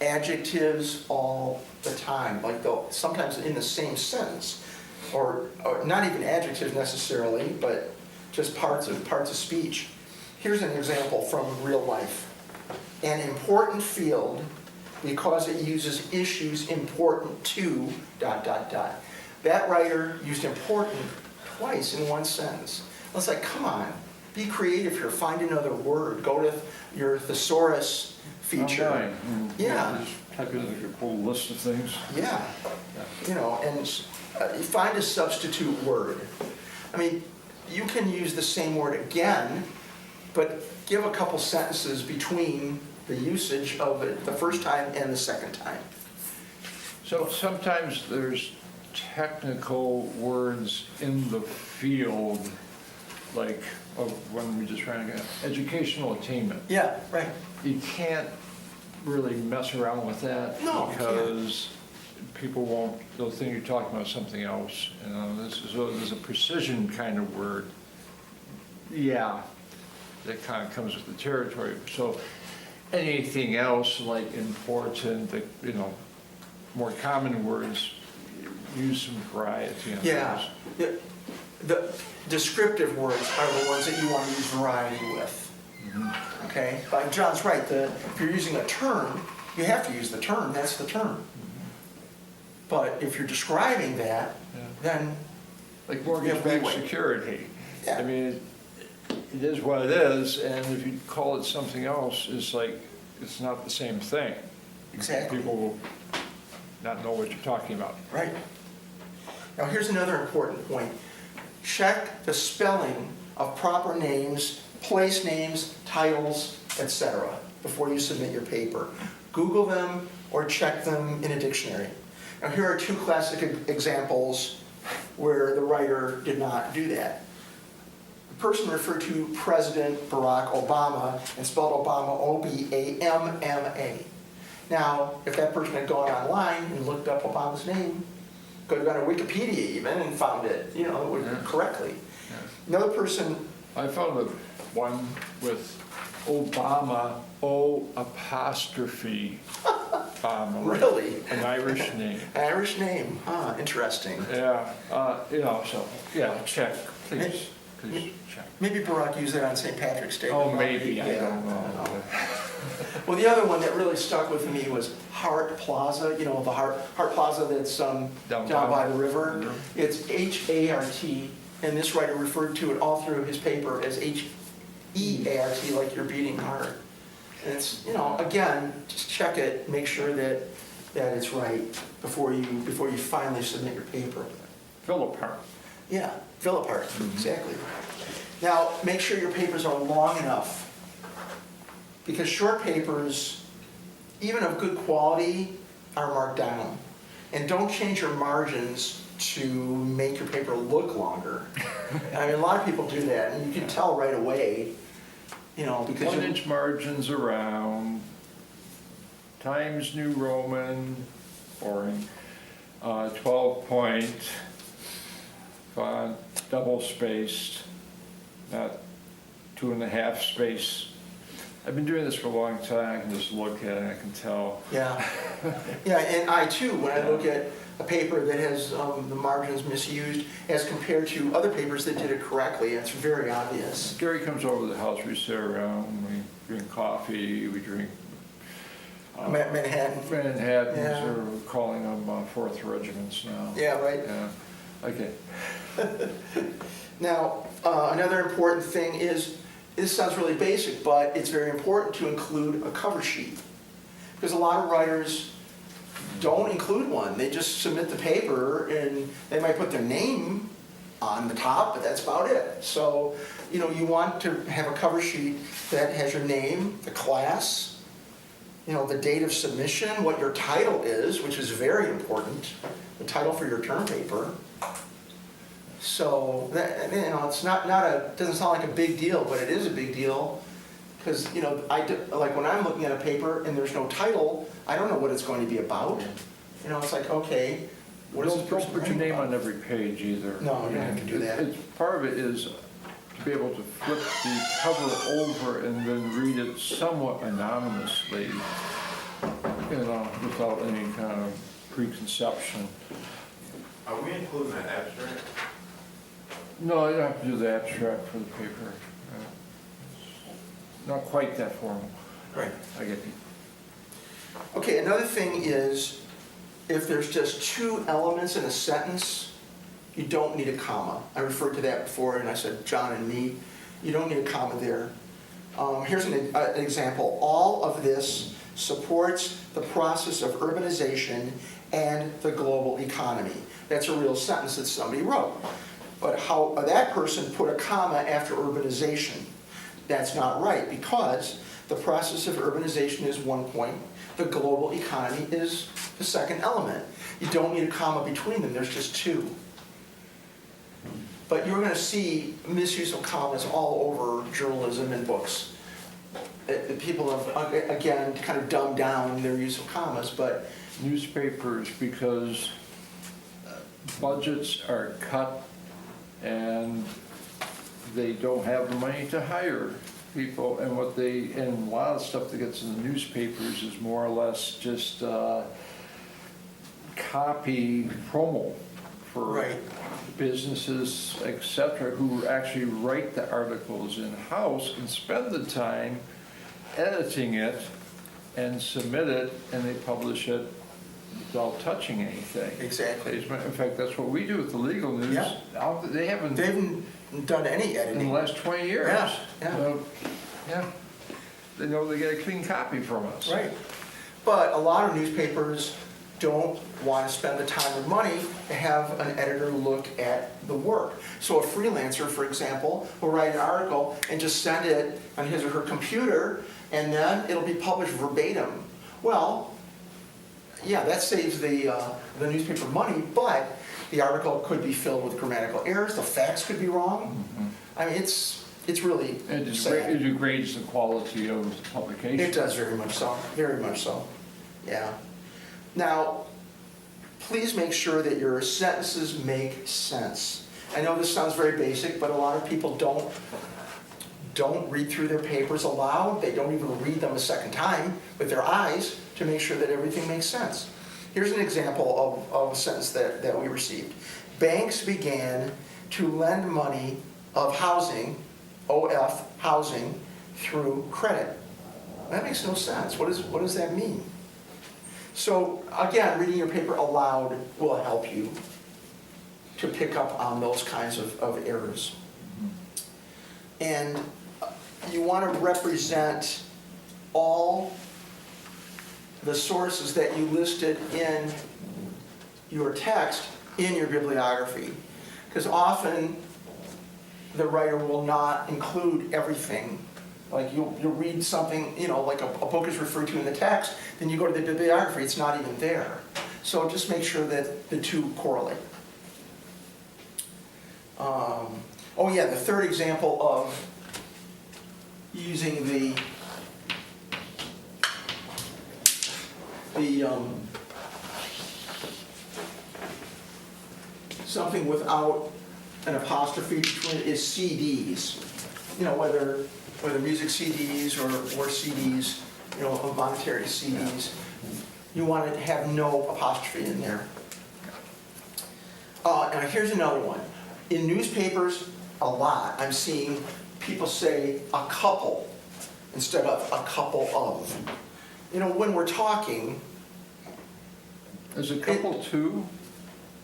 adjectives all the time, like they'll sometimes in the same sentence, or not even adjectives necessarily, but just parts of speech. Here's an example from real life. An important field because it uses issues important to ... That writer used important twice in one sentence. It's like, come on, be creative here, find another word, go to your thesaurus feature. Online. Yeah. Just type in your whole list of things. Yeah, you know, and you find a substitute word. I mean, you can use the same word again, but give a couple sentences between the usage of it the first time and the second time. So sometimes there's technical words in the field, like when we just trying to get educational attainment. Yeah, right. You can't really mess around with that. No, you can't. Because people won't, they'll think you're talking about something else. You know, there's a precision kind of word. Yeah, that kind of comes with the territory. So anything else like important, more common words, use some variety. Yeah. The descriptive words are the ones that you want to use variety with. Okay? But John's right. If you're using a term, you have to use the term. That's the term. But if you're describing that, then Like You have mortgage-backed leeway. security. Yeah. I mean, it is what it is, and if you call it something else, it's like, it's not the same thing. Exactly. People will not know what you're talking about. Right. Now, here's another important point. Check the spelling of proper names, place names, titles, etc. before you submit your paper. Google them or check them in a dictionary. Now, here are two classic examples where the writer did not do that. The person referred to President Barack Obama and spelled Obama O-B-A-M-M-A. Now, if that person had gone online and looked up Obama's name, could have gone to Wikipedia even and found it, correctly. Another person, I found one with Obama, O''Obama, like really, an Irish name. Irish name, interesting. Yeah, check, please check. Maybe Barack used that on St. Patrick's Day. Oh, maybe, I Yeah, don't know. Well, the other one that really stuck with me was Hart Plaza, the Hart Plaza that's down by the river. Mhm. It's H-A-R-T, and this writer referred to it all through his paper as H-E-A-R-T, like you're beating heart. And it's, again, just check it, make sure that it's right before you finally submit your paper. Philip Hart. Yeah, fill apart, exactly. Now, make sure your papers are long enough, because short papers, even of good quality, are marked down. And don't change your margins to make your paper look longer. I mean, a lot of people do that, and you can tell right away, because 1-inch margins around, Times New Roman, boring, 12-point font, double spaced, not 2.5 space. I've been doing this for a long time. I can just look at it, I can tell. Yeah, and I too, when I look at a paper that has the margins misused as compared to other papers that did it correctly, it's very obvious. Gary comes over to the house, we sit around, we drink coffee, we drink Manhattan. Manhattans, Yeah. or we're calling them 4th regiments now. Yeah, right. Yeah, okay. Now, another important thing is, this sounds really basic, but it's very important to include a cover sheet. Because a lot of writers don't include one. They just submit the paper and they might put their name on the top, but that's about it. So, you want to have a cover sheet that has your name, the class, the date of submission, what your title is, which is very important, the title for your term paper. So, it's doesn't sound like a big deal, but it is a big deal. Because, like when I'm looking at a paper and there's no title, I don't know what it's going to be about. It's like, okay, what is this person Don't put your writing name about? on every page either. No, you don't have to do that. Part of it is to be able to flip the cover over and then read it somewhat anonymously, without any kind of preconception. Are we including an abstract? No, you don't have to do the abstract for the paper. It's not quite that formal. Right. I get you. Okay, another thing is, if there's just two elements in a sentence, you don't need a comma. I referred to that before, and I said John and me. You don't need a comma there. Here's an example. All of this supports the process of urbanization and the global economy. That's a real sentence that somebody wrote. But how that person put a comma after urbanization, that's not right, because the process of urbanization is one point, the global economy is the second element. You don't need a comma between them, there's just two. But you're going to see misuse of commas all over journalism and books. People have, again, kind of dumbed down their use of commas, but Newspapers, because budgets are cut and they don't have the money to hire people, and and a lot of stuff that gets in the newspapers is more or less just copy promo for Right. businesses, et cetera, who actually write the articles in-house and spend the time editing it and submit it, and they publish it without touching anything. Exactly. In fact, that's what we do with the legal news. Yeah. They haven't They haven't done any in the editing. last 20 years. Yeah, yeah. So, yeah. They know they get a clean copy from us. Right. But a lot of newspapers don't want to spend the time or money to have an editor look at the work. So a freelancer, for example, will write an article and just send it on his or her computer, and then it'll be published verbatim. Well, yeah, that saves the newspaper money, but the article could be filled with grammatical errors, the facts could be wrong. I mean, it's really It sad. degrades the quality of the publication. It does very much so, very much so, yeah. Now, please make sure that your sentences make sense. I know this sounds very basic, but a lot of people don't read through their papers aloud. They don't even read them a second time with their eyes to make sure that everything makes sense. Here's an example of a sentence that we received. Banks began to lend money of housing, OF, housing, through credit. That makes no sense. What does that mean? So again, reading your paper aloud will help you to pick up on those kinds of errors. And you want to represent all the sources that you listed in your text in your bibliography. Because often the writer will not include everything. Like you'll read something, like a book is referred to in the text, then you go to the bibliography, it's not even there. So just make sure that the two correlate. Oh yeah, the third example of using the something without an apostrophe between it is CDs. Whether music CDs or CDs, monetary CDs, you want to have no apostrophe in there. And here's another one. In newspapers, a lot, I'm seeing people say a couple instead of a couple of. When we're talking, Is a couple two?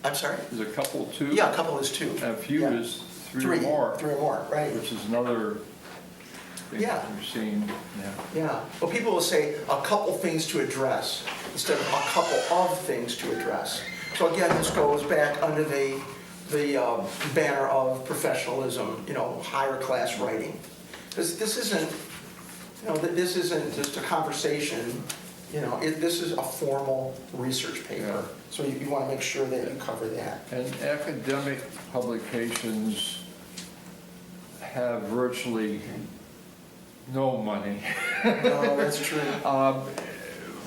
I'm sorry? Is a couple two? Yeah, a couple is two. And a few Yeah. is three or more. Three or more, right. Which is another thing Yeah. that we've seen, yeah. Yeah, well, people will say a couple things to address instead of a couple of things to address. So again, this goes back under the banner of professionalism, higher class writing. Because this isn't, this isn't just a conversation, this is a formal research paper. Yeah. So you want to make sure that you cover that. And academic publications have virtually no money. No, that's true.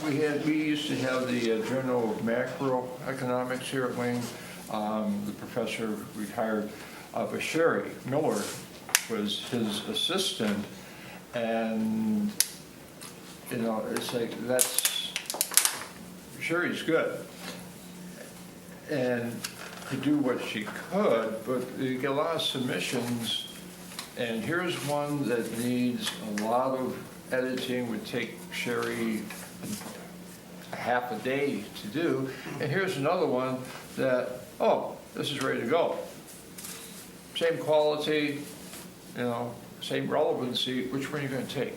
We used to have the Journal of Macroeconomics here at Wayne. The professor retired, Sherry Miller was his assistant, and it's like Sherry's good, and could do what she could, but you get a lot of submissions. And here's one that needs a lot of editing, would take Sherry a half a day to do. And here's another one that, this is ready to go. Same quality, same relevancy, which one are you going to take?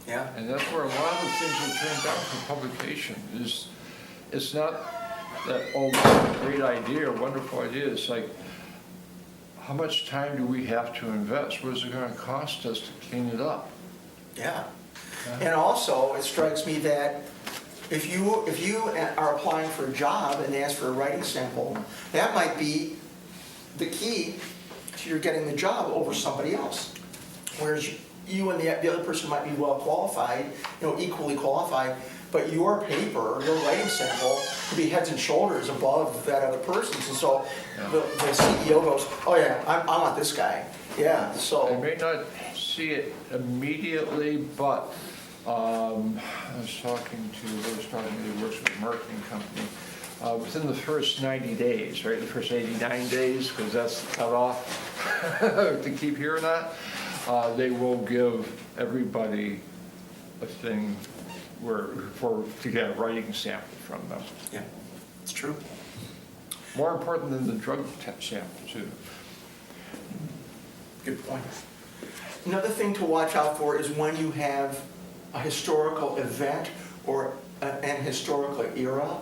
Yeah. And that's where a lot of things are turned down for publication. It's not that, this is a great idea, a wonderful idea. It's like, how much time do we have to invest? What is it going to cost us to clean it up? Yeah. And also, it strikes me that if you are applying for a job and ask for a writing sample, that might be the key to your getting the job over somebody else. Whereas you and the other person might be well qualified, equally qualified, but your paper, your writing sample, could be heads and shoulders above that other person's. And so the CEO goes, oh yeah, I want this guy. Yeah, I so, may not see it immediately, but I was talking to, he works with a marketing company. Within the first 90 days, right, the first 89 days, because that's the cutoff to keep hearing that, they will give everybody a thing to get a writing sample from them. yeah, it's true. More important than the drug sample, too. Good point. Another thing to watch out for is when you have a historical event or an historical era,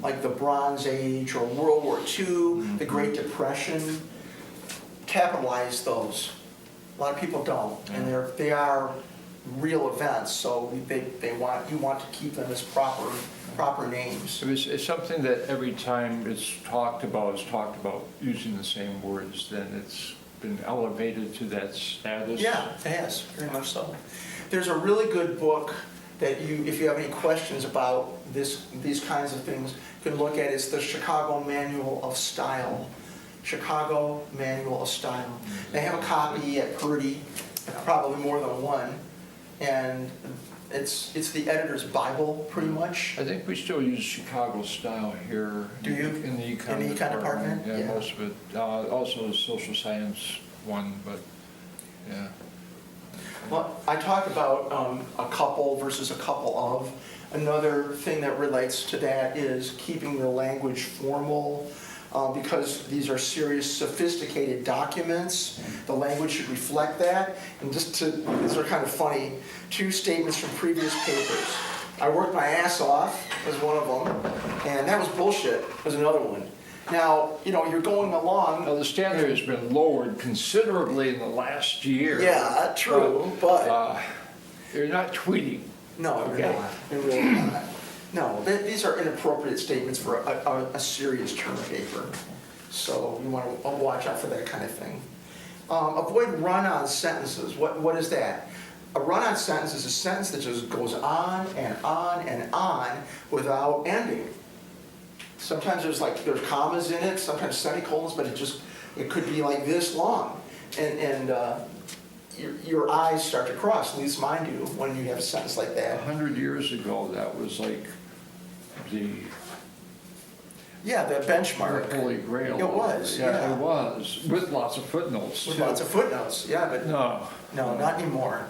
like the Bronze Age or World War II, the Great Depression. Capitalize those. A lot of people don't, and they are real events, so you want to keep them as proper names. It's something that every time it's talked about using the same words, then it's been elevated to that status. Yeah, it has, very much so. There's a really good book that if you have any questions about these kinds of things, you can look at. It's the Chicago Manual of Style. Chicago Manual of Style. They have a copy at Purdy, probably more than one, and it's the editor's Bible, pretty much. I think we still use Chicago style here. Do you? In the econ In the econ department? Yeah, Yeah. most of it. Also the social science one, but yeah. Well, I talked about a couple versus a couple of. Another thing that relates to that is keeping the language formal, because these are serious, sophisticated documents. The language should reflect that. And these are kind of funny, 2 statements from previous papers. I worked my ass off was one of them, and that was bullshit was another one. Now, you're going along. Now, the standard has been lowered considerably in the last year. Yeah, true, but You're not tweeting. no, Okay. they're really not. No, these are inappropriate statements for a serious term paper. So you want to watch out for that kind of thing. Avoid run-on sentences. What is that? A run-on sentence is a sentence that just goes on and on and on without ending. Sometimes there's commas in it, sometimes semicolons, but it could be like this long. And your eyes start to cross, at least mine do, when you have a sentence like that. 100 years ago, that was like the benchmark. holy grail. It was, yeah. It was, with lots of footnotes. With too. lots of footnotes, yeah, but No. no, not anymore.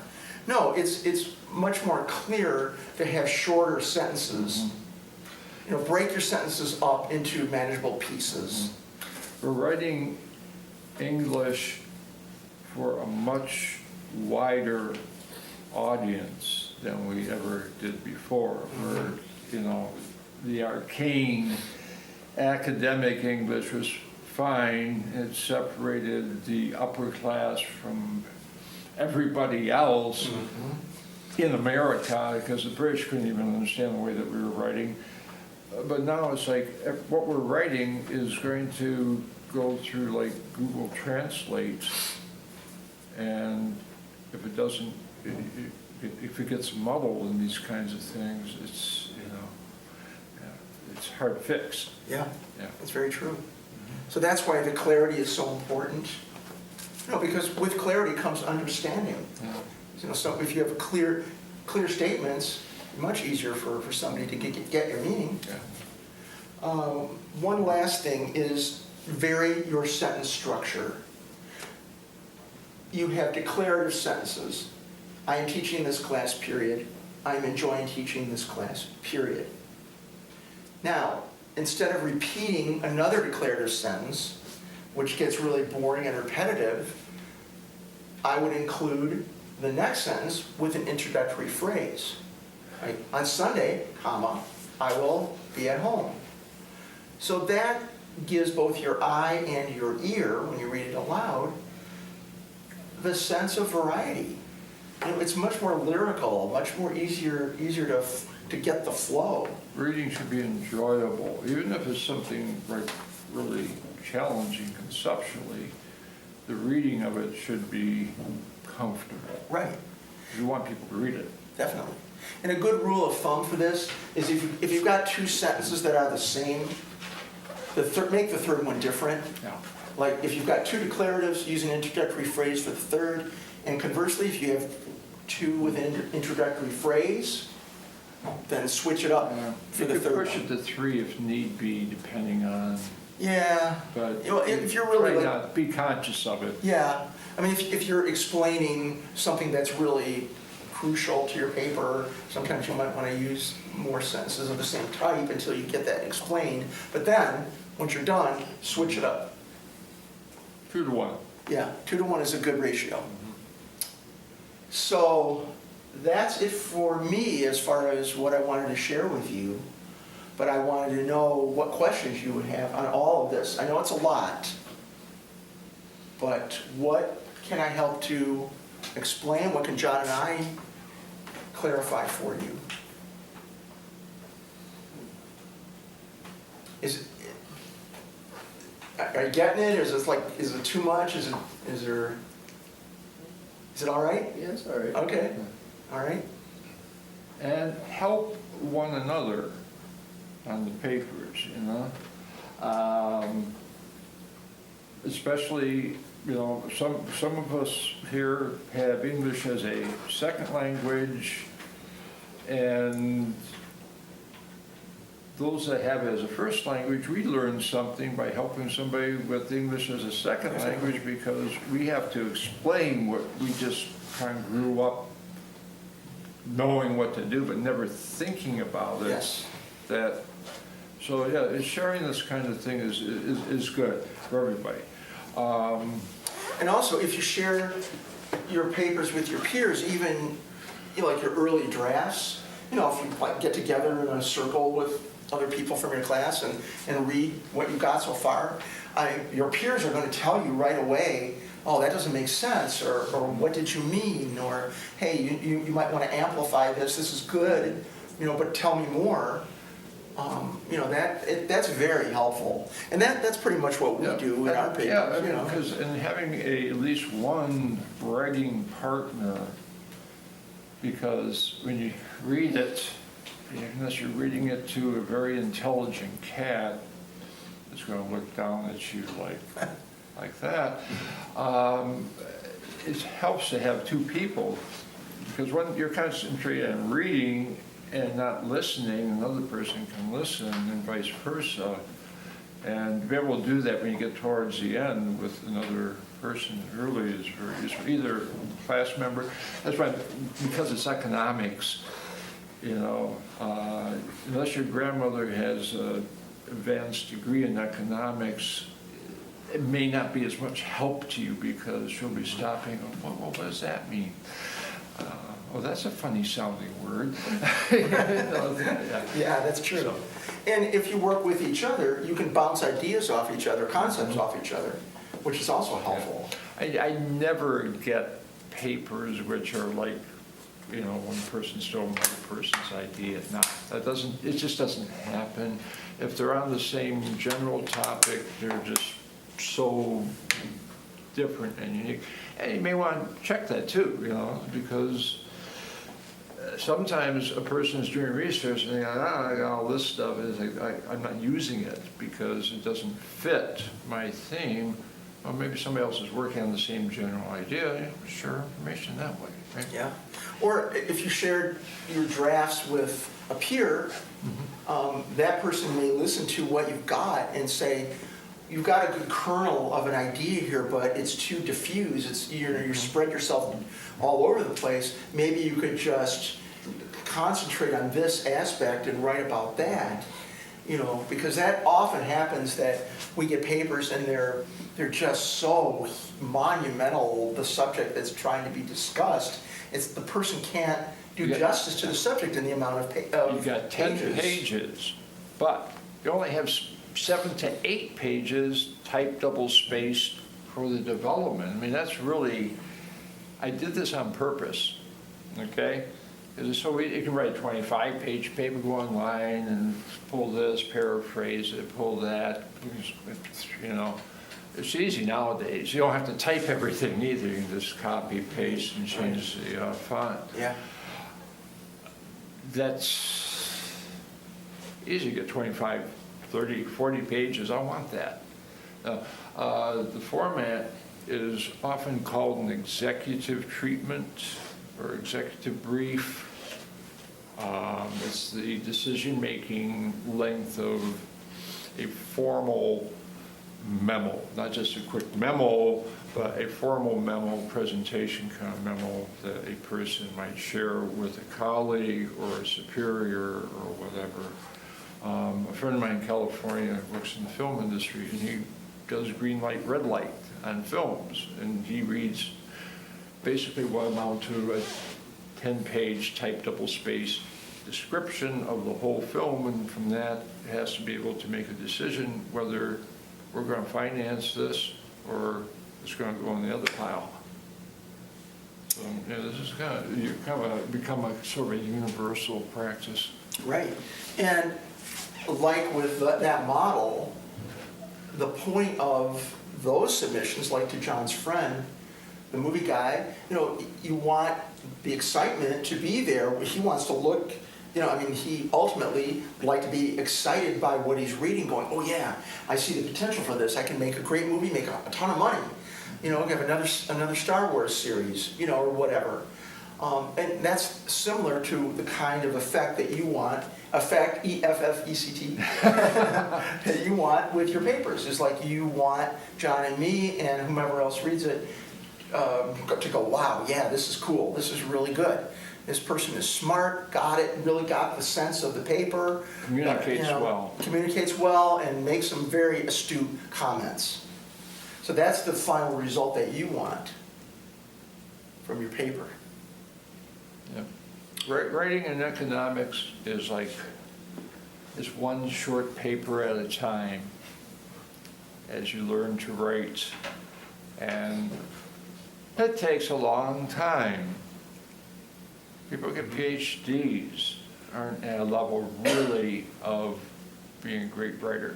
No, it's much more clear to have shorter sentences. Break your sentences up into manageable pieces. We're writing English for a much wider audience than we ever did before. Where, the arcane academic English was fine. It separated the upper class from everybody else in America, because the British couldn't even understand the way that we were writing. But now it's like what we're writing is going to go through like Google Translate, and if it doesn't, if it gets muddled in these kinds of things, it's it's hard to fix. Yeah, Yeah. that's very true. So that's why the clarity is so important. Because with clarity comes understanding. Yeah. So if you have clear statements, much easier for somebody to get your meaning. Yeah. One last thing is vary your sentence structure. You have declarative sentences. I am teaching this class, period. I am enjoying teaching this class, period. Now, instead of repeating another declarative sentence, which gets really boring and repetitive, I would include the next sentence with an introductory phrase. Right? On Sunday, comma, I will be at home. So that gives both your eye and your ear, when you read it aloud, the sense of variety. It's much more lyrical, much more easier to get the flow. Reading should be enjoyable, even if it's something like really challenging conceptually. The reading of it should be comfortable. Right. You want people to read it. Definitely. And a good rule of thumb for this is if you've got 2 sentences that are the same, make the third one different. Yeah. like if you've got two declaratives, use an introductory phrase for the third. And conversely, if you have two with an introductory phrase, then switch it up for You the could third push one. it to 3 if need be, depending on, Yeah, but you know, if you're really try like, not, be conscious of it. yeah, I mean, if you're explaining something that's really crucial to your paper, sometimes you might want to use more sentences of the same type until you get that explained. But then, once you're done, switch it up. 2 to 1. Yeah, 2 to 1 is a good ratio. So that's it for me as far as what I wanted to share with you. But I wanted to know what questions you would have on all of this. I know it's a lot, but what can I help to explain? What can John and I clarify for you? Are you getting it? Is this like, is it too much? Is it all right? Yeah, it's all right. Okay, all right. And help one another on the papers, you know? Especially, you know, some of us here have English as a second language, and those that have it as a first language, we learn something by helping somebody with English as a second language, because we have to explain what we just kind of grew up knowing what to do, but never thinking about it. Yes. So yeah, sharing this kind of thing is good for everybody. And also, if you share your papers with your peers, even, you know, like your early drafts, you know, if you like get together in a circle with other people from your class and read what you got so far, your peers are going to tell you right away, oh, that doesn't make sense, or what did you mean, or hey, you might want to amplify this is good, you know, but tell me more. You know, that's very helpful. And that's pretty much what we do in our papers. Yeah, I you mean, know. because in having at least one writing partner, because when you read it, unless you're reading it to a very intelligent cat, it's going to look down at you like that. It helps to have two people, because when you're concentrated on reading and not listening, another person can listen, and vice versa. And to be able to do that when you get towards the end with another person early is very useful, either a class member. That's why, because it's economics, you know, unless your grandmother has an advanced degree in economics, it may not be as much help to you, because she'll be stopping, well, what does that mean? Oh, that's a funny sounding word. Yeah, that's true. So- And if you work with each other, you can bounce ideas off each other, concepts off each other, which is also helpful. I never get papers which are like, you know, one person stole another person's idea. No, it just doesn't happen. If they're on the same general topic, they're just so different and unique. And you may want to check that too, you know, because sometimes a person is doing research and they go, I got all this stuff, and it's like, I'm not using it because it doesn't fit my theme. Well, maybe somebody else is working on the same general idea. Yeah, share information that way, right? Yeah. Or if you shared your drafts with a peer, that person may listen to what you've got and say, you've got a good kernel of an idea here, but it's too diffuse. It's, you spread yourself all over the place. Maybe you could just concentrate on this aspect and write about that. You know, because that often happens, that we get papers and they're just so monumental, the subject that's trying to be discussed. It's the person can't do justice to the subject in the amount of pages. You've got 10 pages, but you only have 7 to 8 pages typed double-spaced for the development. I mean, that's really, I did this on purpose, okay? So you can write a 25-page paper, go online and pull this, paraphrase it, pull that, you know. It's easy nowadays. You don't have to type everything either. You can just copy, paste, and change the font. Yeah. That's easy to get 25, 30, 40 pages. I want that. The format is often called an executive treatment or executive brief. It's the decision-making length of a formal memo, not just a quick memo, but a formal memo, presentation kind of memo that a person might share with a colleague or a superior or whatever. A friend of mine in California works in the film industry, and he does green light, red light on films, and he reads basically what amount to a 10-page type double-space description of the whole film, and from that has to be able to make a decision whether we're going to finance this or it's going to go in the other pile. So, yeah, this is become a sort of a universal practice. Right. And like with that model, the point of those submissions, like to John's friend, the movie guy, you want the excitement to be there. He wants to look, he ultimately would like to be excited by what he's reading, going, oh yeah, I see the potential for this. I can make a great movie, make a ton of money. Have another Star Wars series, or whatever. And that's similar to the kind of effect that you want, effect, E-F-F-E-C-T, that you want with your papers. It's like you want John and me and whomever else reads it to go, wow, yeah, this is cool, this is really good. This person is smart, got it, really got the sense of the paper. Communicates well and makes some very astute comments. So that's the final result that you want from your paper. Yeah. Writing in economics is one short paper at a time as you learn to write. And it takes a long time. People get PhDs aren't at a level really of being a great writer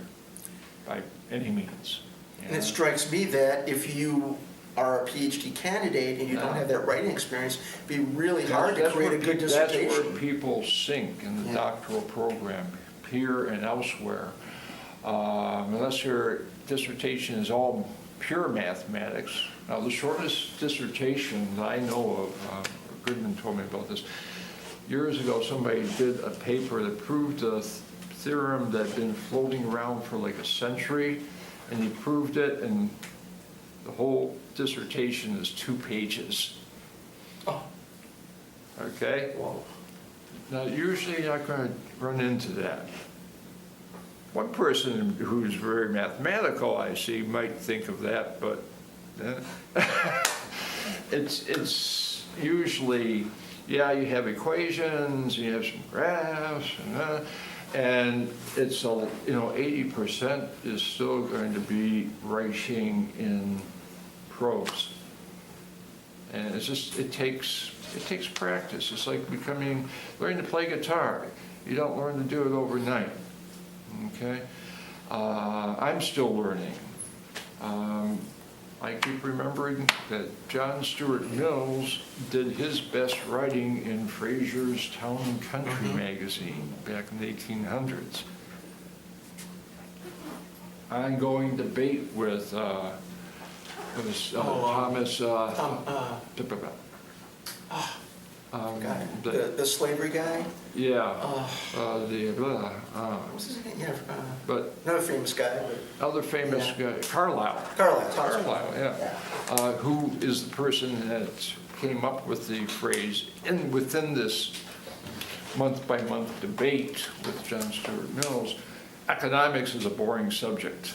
by any means. And it strikes me that if you are a PhD candidate and you don't have that writing experience, it'd be really hard to create a good dissertation. That's where people sink in the doctoral program, here and elsewhere. Unless your dissertation is all pure mathematics. Now, the shortest dissertation that I know of, Goodman told me about this, years ago somebody did a paper that proved a theorem that had been floating around for like a century, and he proved it, and the whole dissertation is 2 pages. Oh. Okay? Whoa. Now, usually you're not going to run into that. One person who's very mathematical, I see, might think of that, but it's usually, yeah, you have equations, you have some graphs, and it's 80% is still going to be writing in prose, and it takes practice. It's like learning to play guitar. You don't learn to do it overnight. Okay, I'm still learning. I keep remembering that John Stuart Mills did his best writing in Fraser's Town and Country magazine back in the 1800s. Ongoing debate with Thomas. The slavery guy? Yeah. What's his name? Yeah, but another famous guy. other famous guy, Carlyle. Carlyle, Yeah. Who is the person that came up with the phrase within this month-by-month debate with John Stuart Mills, economics is a boring subject.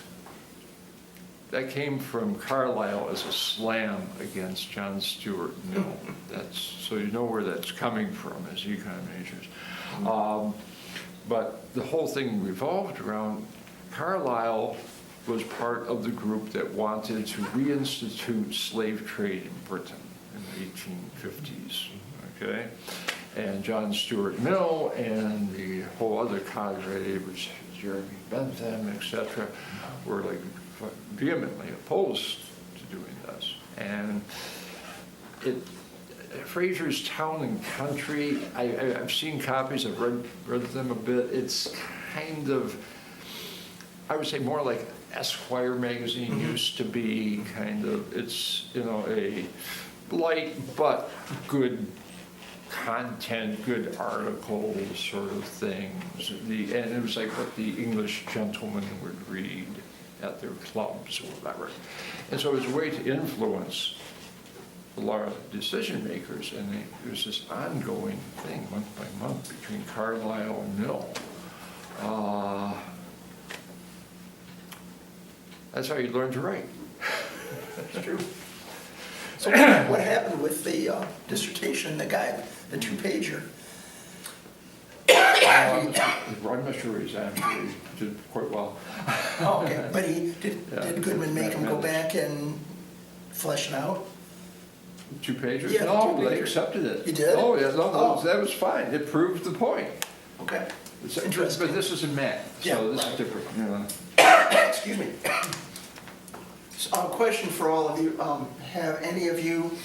That came from Carlyle as a slam against John Stuart Mill. So you know where that's coming from as econ majors. But the whole thing revolved around Carlyle was part of the group that wanted to reinstitute slave trade in Britain in the 1850s. Okay, and John Stuart Mill and the whole other cadre, which Jeremy Bentham, etc., were like vehemently opposed to doing this. And Fraser's Town and Country, I've seen copies, I've read them a bit. It's kind of, I would say, more like Esquire magazine used to be, kind of, it's, you know, a light but good content, good articles sort of things. And it was like what the English gentlemen would read at their clubs or whatever. And so it was a way to influence a lot of decision makers, and it was this ongoing thing, month by month, between Carlisle and Mill. That's how you learn to write. That's true. So what happened with the dissertation, the guy, the two-pager? I'm not sure he's actually did quite well. Oh, okay, but did Yeah. Goodman make him go back and flesh it out? 2 pages? Yeah, No, 2 they pager. accepted it. You did? Oh, yeah, no, Oh. that was fine. It proved the point. Okay, But interesting. this is in math, Yeah, so this right. is different, you know. Excuse me. So, question for all of you, have any of you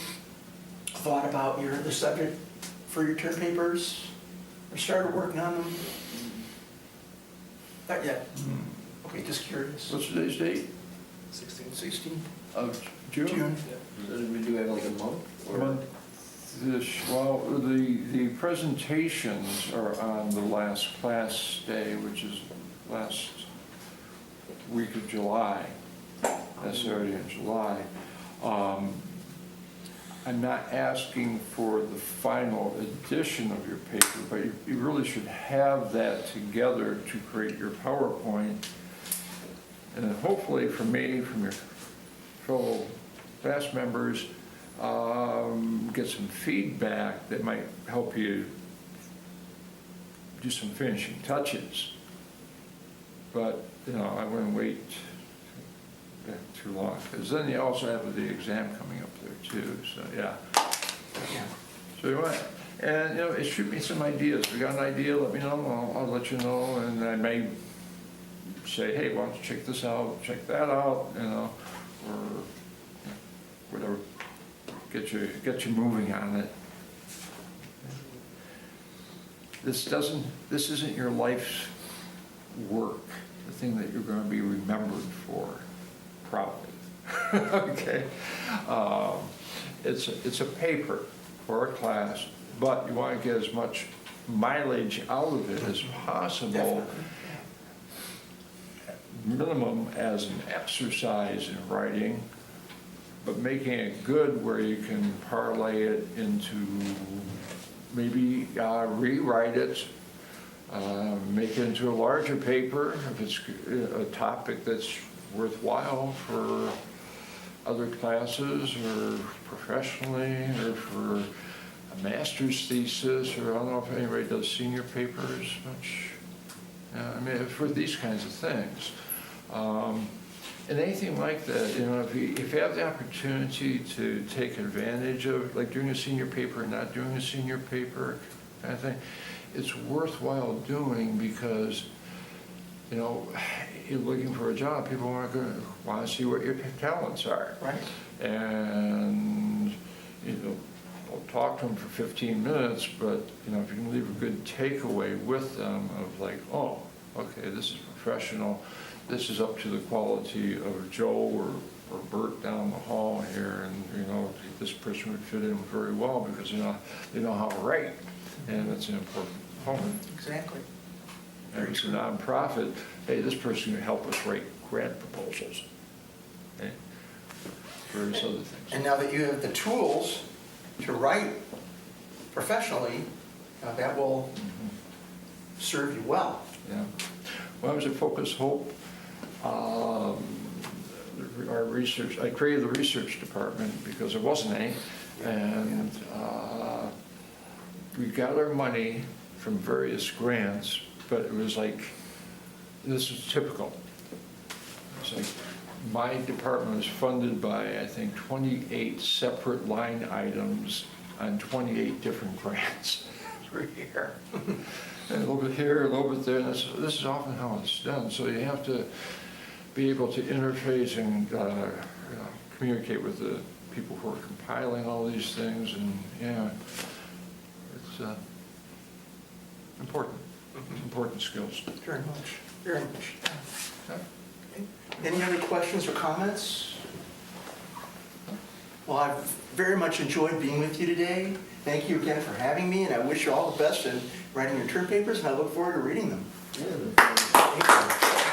thought about the subject for your term papers? Or started working on them? Not yet? Okay, just curious. What's today's date? 16? Of June? June? So did we do have like a month? Or Well, the presentations are on the last class day, which is last week of July. That's already in July. I'm not asking for the final edition of your paper, but you really should have that together to create your PowerPoint. And then hopefully from me, from your fellow class members, get some feedback that might help you do some finishing touches. But, you know, I wouldn't wait too long, because then you also have the exam coming up there too, so yeah. Yeah. So you want, and, you know, shoot me some ideas. If you got an idea, let me know, I'll let you know, and I may say, hey, why don't you check this out, check that out, you know, or whatever. Get you moving on it. This isn't your life's work, the thing that you're going to be remembered for, probably. Okay? It's a paper for a class, but you want to get as much mileage out of it as possible. Definitely. Minimum as an exercise in writing, but making it good where you can parlay it into maybe rewrite it, make it into a larger paper if it's a topic that's worthwhile for other classes or professionally or for a master's thesis, or I don't know if anybody does senior papers much. I mean, for these kinds of things. And anything like that, you know, if you have the opportunity to take advantage of, like doing a senior paper and not doing a senior paper kind of thing, it's worthwhile doing because, you know, you're looking for a job, people aren't going to want to see what your talents are. Right. And, you know, I'll talk to them for 15 minutes, but, you know, if you can leave a good takeaway with them of like, oh, okay, this is professional, this is up to the quality of Joe or Bert down the hall here, and, you know, this person would fit in very well because, you know, they know how to write, and it's an important component. Exactly. And it's a nonprofit, hey, this person can help us write grant proposals, okay? Various other things. And now that you have the tools to write professionally, that will serve you well. Yeah. When I was at Focus Hope, our research, I created the research department because there wasn't any, and we got our money from various grants, but it was like, this is typical. It's like, my department was funded by, I think, 28 separate line items on 28 different grants per year. And a little bit here, a little bit there, and this is often how it's done. So you have to be able to interface and communicate with the people who are compiling all these things, and yeah, it's important skills. Very much, very much. Yeah. Any other questions or comments? Well, I've very much enjoyed being with you today. Thank you again for having me, and I wish you all the best in writing your term papers, and I look forward to reading them. Yeah. Thank you.